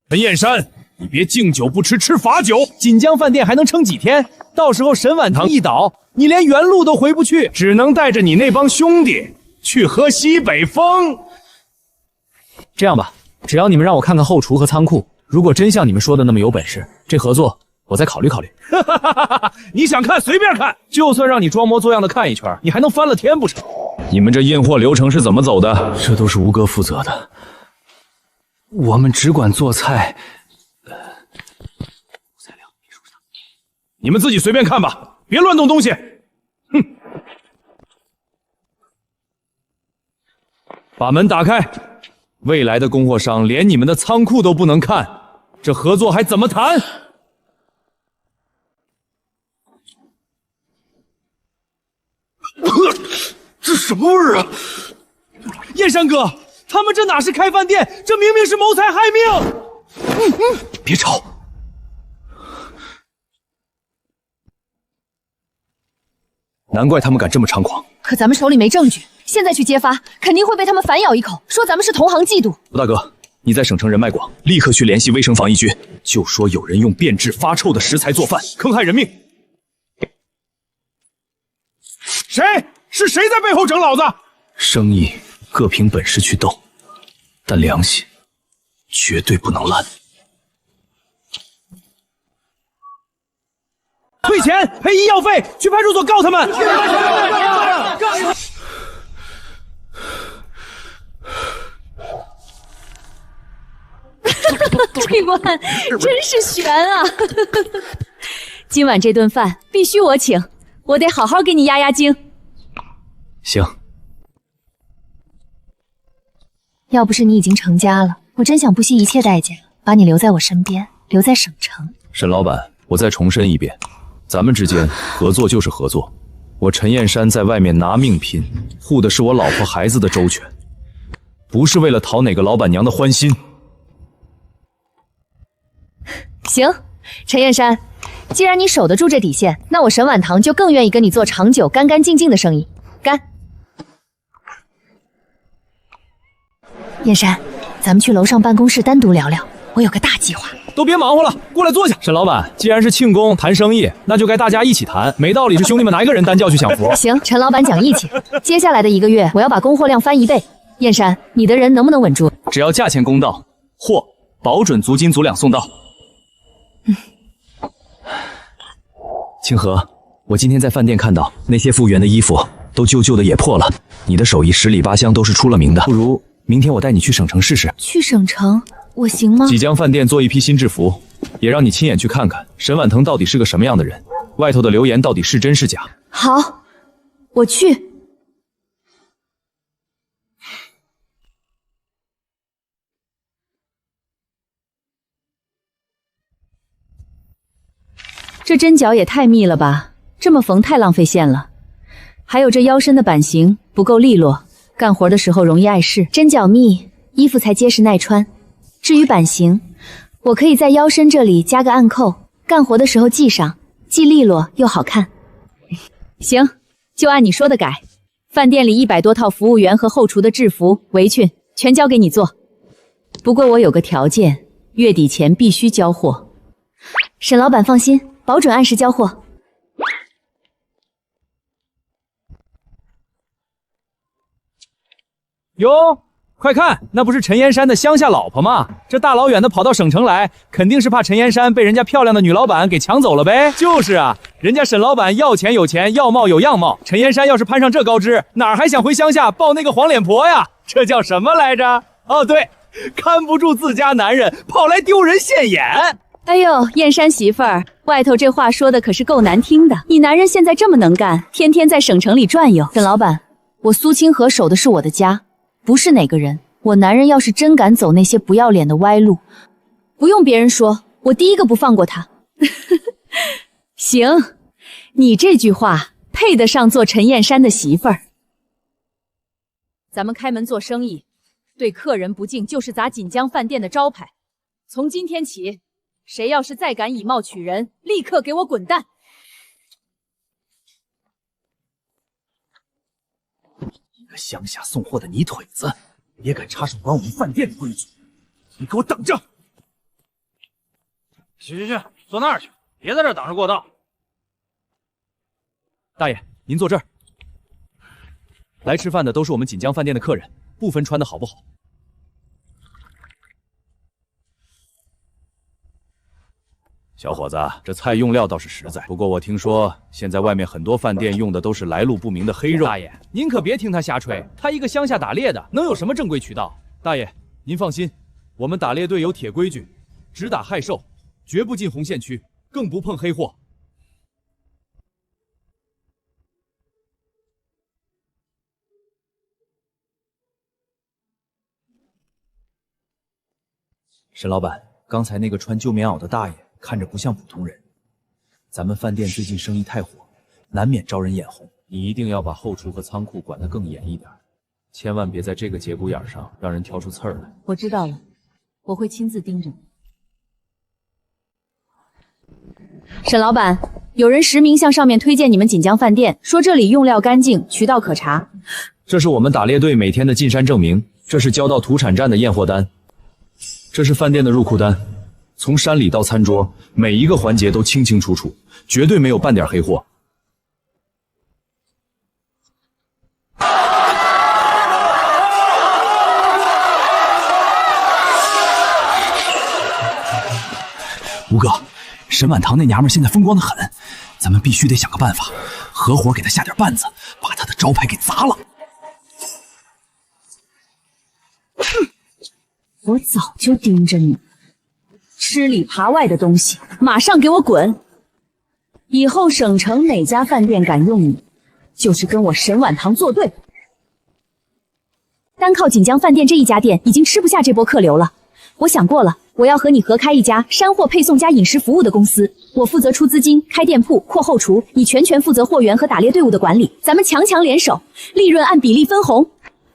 陈燕山，你别敬酒不吃吃罚酒。锦江饭店还能撑几天？到时候沈晚堂一倒，你连原路都回不去，只能带着你那帮兄弟去喝西北风。这样吧，只要你们让我看看后厨和仓库，如果真像你们说的那么有本事，这合作我再考虑考虑。你想看随便看，就算让你装模作样的看一圈，你还能翻了天不成？你们这验货流程是怎么走的？这都是吴哥负责的，我们只管做菜。你们自己随便看吧，别乱动东西。哼！把门打开，未来的供货商连你们的仓库都不能看，这合作还怎么谈？这什么味儿啊！燕山哥，他们这哪是开饭店，这明明是谋财害命！别吵！难怪他们敢这么猖狂。可咱们手里没证据，现在去揭发，肯定会被他们反咬一口，说咱们是同行嫉妒。吴大哥，你在省城人脉广，立刻去联系卫生防疫局，就说有人用变质发臭的食材做饭，坑害人命。谁？是谁在背后整老子？生意各凭本事去斗，但良心绝对不能烂。退钱，赔医药费，去派出所告他们。这关真是悬啊！今晚这顿饭必须我请，我得好好给你压压惊。行，要不是你已经成家了，我真想不惜一切代价把你留在我身边，留在省城。沈老板，我再重申一遍，咱们之间合作就是合作。我陈燕山在外面拿命拼，护的是我老婆孩子的周全，不是为了讨哪个老板娘的欢心。行，陈燕山，既然你守得住这底线，那我沈晚堂就更愿意跟你做长久、干干净净的生意。干！燕山，咱们去楼上办公室单独聊聊，我有个大计划。都别忙活了，过来坐下。沈老板，既然是庆功谈生意，那就该大家一起谈，没道理是兄弟们拿一个人单叫去享福。行，陈老板讲义气。接下来的1个月，我要把供货量翻1倍。燕山，你的人能不能稳住？只要价钱公道，货保准足斤足两送到。清河，我今天在饭店看到那些服务员的衣服都旧旧的也破了，你的手艺10里8乡都是出了名的，不如明天我带你去省城试试。去省城，我行吗？即将饭店做一批新制服，也让你亲眼去看看沈晚腾到底是个什么样的人，外头的流言到底是真是假。好，我去。这针脚也太密了吧，这么缝太浪费线了。还有这腰身的版型不够利落，干活的时候容易碍事。针脚密，衣服才结实耐穿。至于版型，我可以在腰身这里加个暗扣，干活的时候系上，既利落又好看。行，就按你说的改。饭店里100多套服务员和后厨的制服、围裙全交给你做。不过我有个条件，月底前必须交货。沈老板放心，保准按时交货。哟，快看，那不是陈燕山的乡下老婆吗？这大老远的跑到省城来，肯定是怕陈燕山被人家漂亮的女老板给抢走了呗。就是啊，人家沈老板要钱有钱，要貌有样貌。陈燕山要是攀上这高枝，哪儿还想回乡下抱那个黄脸婆呀？这叫什么来着？哦，对，看不住自家男人，跑来丢人现眼。哎呦，燕山媳妇儿，外头这话说的可是够难听的。你男人现在这么能干，天天在省城里转悠。沈老板，我苏清河守的是我的家，不是哪个人。我男人要是真敢走那些不要脸的歪路，不用别人说，我第一个不放过他。行，你这句话配得上做陈燕山的媳妇儿。咱们开门做生意，对客人不敬就是砸锦江饭店的招牌。从今天起，谁要是再敢以貌取人，立刻给我滚蛋！一个乡下送货的泥腿子，也敢插手管我们饭店的规矩？你给我等着！去，坐那儿去，别在这儿挡着过道。大爷，您坐这儿。来吃饭的都是我们锦江饭店的客人，不分穿的好不好？小伙子，这菜用料倒是实在，不过我听说现在外面很多饭店用的都是来路不明的黑肉。大爷，您可别听他瞎吹，他一个乡下打猎的，能有什么正规渠道？大爷，您放心，我们打猎队有铁规矩，只打害兽，绝不进红线区，更不碰黑货。沈老板，刚才那个穿旧棉袄的大爷看着不像普通人。咱们饭店最近生意太火，难免招人眼红。你一定要把后厨和仓库管得更严一点，千万别在这个节骨眼上让人挑出刺儿来。我知道了，我会亲自盯着你。沈老板，有人实名向上面推荐你们锦江饭店，说这里用料干净，渠道可查。这是我们打猎队每天的进山证明，这是交到土产站的验货单，这是饭店的入库单，从山里到餐桌，每一个环节都清清楚楚，绝对没有半点黑货。吴哥，沈婉堂那娘们现在风光的很，咱们必须得想个办法，合伙给她下点绊子，把她的招牌给砸了。我早就盯着你，吃里扒外的东西，马上给我滚！以后省城哪家饭店敢用你，就是跟我沈婉堂作对。单靠锦江饭店这一家店已经吃不下这波客流了，我想过了，我要和你合开一家山货配送加饮食服务的公司，我负责出资金、开店铺、扩后厨，你全权负责货源和打猎队伍的管理，咱们强联手，利润按比例分红。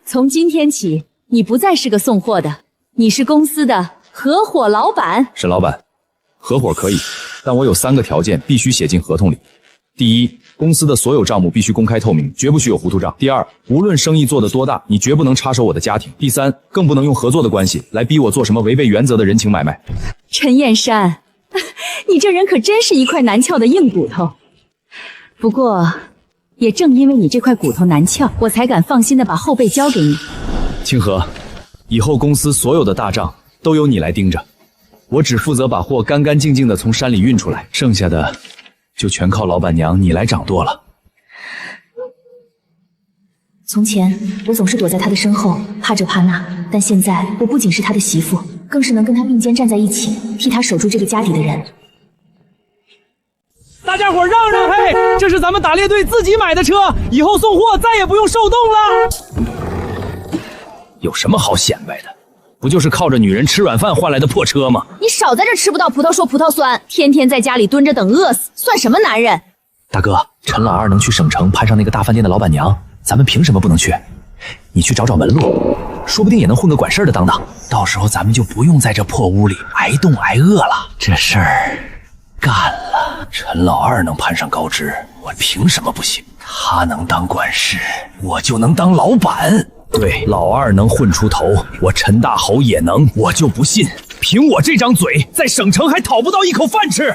从今天起，你不再是个送货的，你是公司的合伙老板。沈老板，合伙可以，但我有3个条件必须写进合同里。第一，公司的所有账目必须公开透明，绝不许有糊涂账。第二，无论生意做得多大，你绝不能插手我的家庭。第三，更不能用合作的关系来逼我做什么违背原则的人情买卖。陈燕山，你这人可真是一块难撬的硬骨头。不过，也正因为你这块骨头难撬，我才敢放心的把后背交给你。清河，以后公司所有的大账都由你来盯着，我只负责把货干干净净的从山里运出来，剩下的就全靠老板娘你来掌舵了。从前我总是躲在她的身后，怕这怕那，但现在我不仅是她的媳妇，更是能跟她并肩站在一起，替她守住这个家底的人。大家伙让让嘿，这是咱们打猎队自己买的车，以后送货再也不用手动了。有什么好显摆的？不就是靠着女人吃软饭换来的破车吗？你少在这吃不到葡萄说葡萄酸，天天在家里蹲着等饿死，算什么男人？大哥，陈老二能去省城攀上那个大饭店的老板娘，咱们凭什么不能去？你去找找门路，说不定也能混个管事的当当。到时候咱们就不用在这破屋里挨冻挨饿了。这事儿干了，陈老二能攀上高枝，我凭什么不行？他能当管事，我就能当老板。对，老二能混出头，我陈大侯也能，我就不信，凭我这张嘴，在省城还讨不到一口饭吃。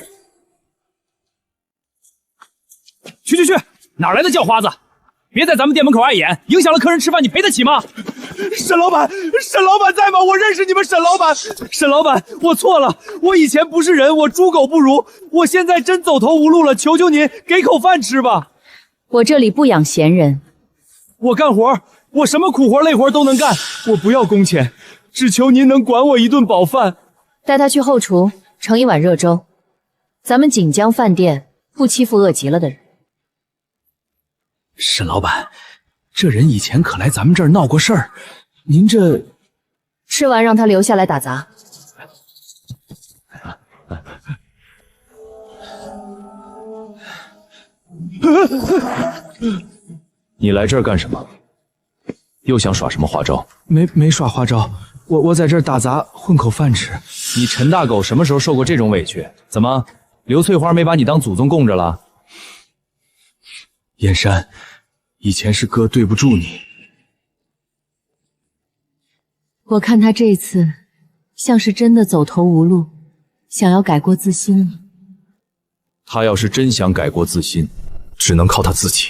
去，哪来的叫花子？别在咱们店门口碍眼，影响了客人吃饭，你赔得起吗？沈老板在吗？我认识你们沈老板。沈老板，我错了，我以前不是人，我猪狗不如，我现在真走投无路了，求求您给口饭吃吧。我这里不养闲人，我干活，我什么苦活累活都能干，我不要工钱，只求您能管我一顿饱饭。带他去后厨盛一碗热粥。咱们锦江饭店不欺负饿极了的人。沈老板，这人以前可来咱们这儿闹过事儿，您这吃完让他留下来打杂。你来这儿干什么？又想耍什么花招？没耍花招，我在这儿打杂混口饭吃。你陈大狗什么时候受过这种委屈？怎么，刘翠花没把你当祖宗供着了？燕山，以前是哥对不住你。我看他这次像是真的走投无路，想要改过自新了。他要是真想改过自新，只能靠他自己。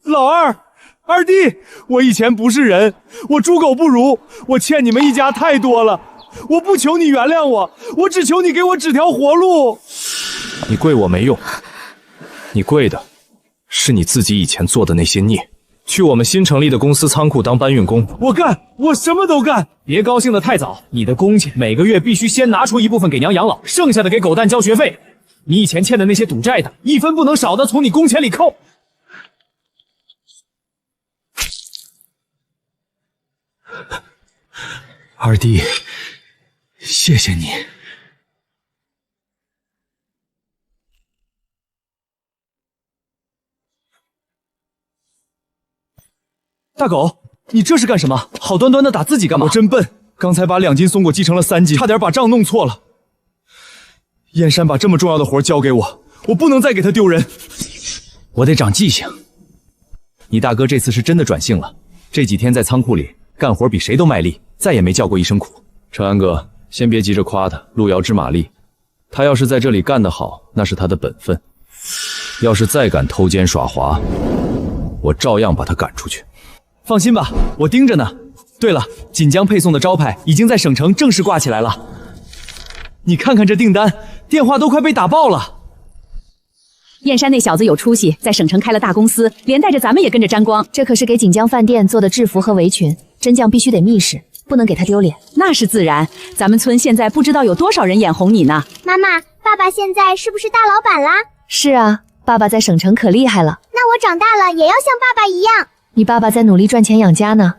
老二弟，我以前不是人，我猪狗不如，我欠你们一家太多了，我不求你原谅我，我只求你给我指条活路。你跪我没用，你跪的是你自己以前做的那些孽。去我们新成立的公司仓库当搬运工。我干，我什么都干。别高兴得太早，你的工钱每个月必须先拿出一部分给娘养老，剩下的给狗蛋交学费。你以前欠的那些赌债的，一分不能少的从你工钱里扣。二弟，谢谢你。大狗，你这是干什么？好端端的打自己干嘛？我真笨，刚才把2斤松果记成了3斤，差点把账弄错了。燕山把这么重要的活交给我，我不能再给他丢人。我得长记性。你大哥这次是真的转性了，这几天在仓库里干活比谁都卖力，再也没叫过一声苦。陈安哥，先别急着夸他，路遥知马力。他要是在这里干得好，那是他的本分。要是再敢偷奸耍滑，我照样把他赶出去。放心吧，我盯着呢。对了，锦江配送的招牌已经在省城正式挂起来了。你看看这订单，电话都快被打爆了。燕山那小子有出息，在省城开了大公司，连带着咱们也跟着沾光。这可是给锦江饭店做的制服和围裙，真酱必须得密实，不能给他丢脸。那是自然，咱们村现在不知道有多少人眼红你呢。妈妈，爸爸现在是不是大老板啦？是啊，爸爸在省城可厉害了。那我长大了也要像爸爸一样。你爸爸在努力赚钱养家呢，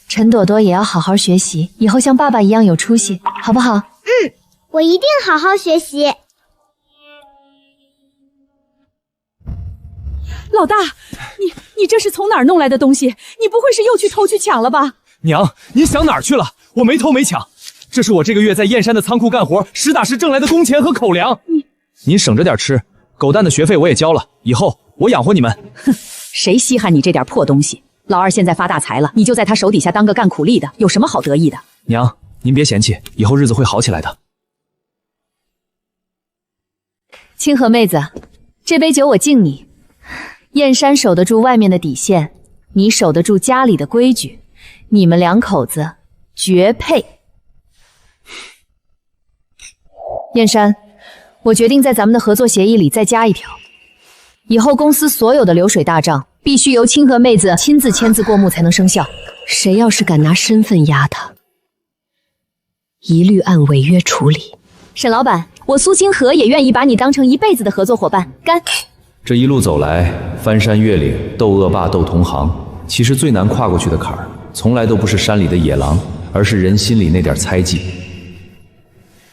陈朵朵也要好好学习，以后像爸爸一样有出息，好不好？嗯，我一定好好学习。老大，你这是从哪儿弄来的东西？你不会是又去偷去抢了吧？娘，你想哪儿去了？我没偷没抢，这是我这个月在燕山的仓库干活实打实挣来的工钱和口粮。您省着点吃，狗蛋的学费我也交了，以后我养活你们。哼，谁稀罕你这点破东西？老二现在发大财了，你就在他手底下当个干苦力的，有什么好得意的？娘，您别嫌弃，以后日子会好起来的。清河妹子，这杯酒我敬你。燕山守得住外面的底线，你守得住家里的规矩，你们2口子绝配。燕山，我决定在咱们的合作协议里再加一条，以后公司所有的流水大账必须由清河妹子亲自签字过目才能生效。谁要是敢拿身份压他，一律按违约处理。沈老板，我苏清河也愿意把你当成一辈子的合作伙伴，干！这一路走来，翻山越岭，斗恶霸斗同行，其实最难跨过去的坎儿，从来都不是山里的野狼，而是人心里那点猜忌。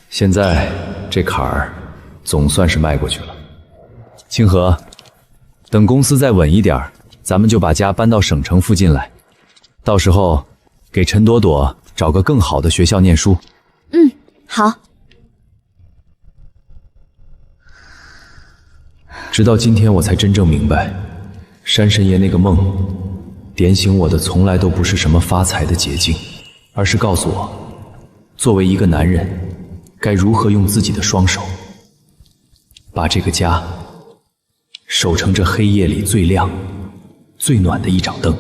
现在这坎儿总算是迈过去了。清河，等公司再稳一点，咱们就把家搬到省城附近来，到时候给陈朵朵找个更好的学校念书。嗯，好。直到今天我才真正明白，山神爷那个梦点醒我的从来都不是什么发财的捷径，而是告诉我，作为一个男人该如何用自己的双手把这个家守成这黑夜里最亮最暖的一盏灯。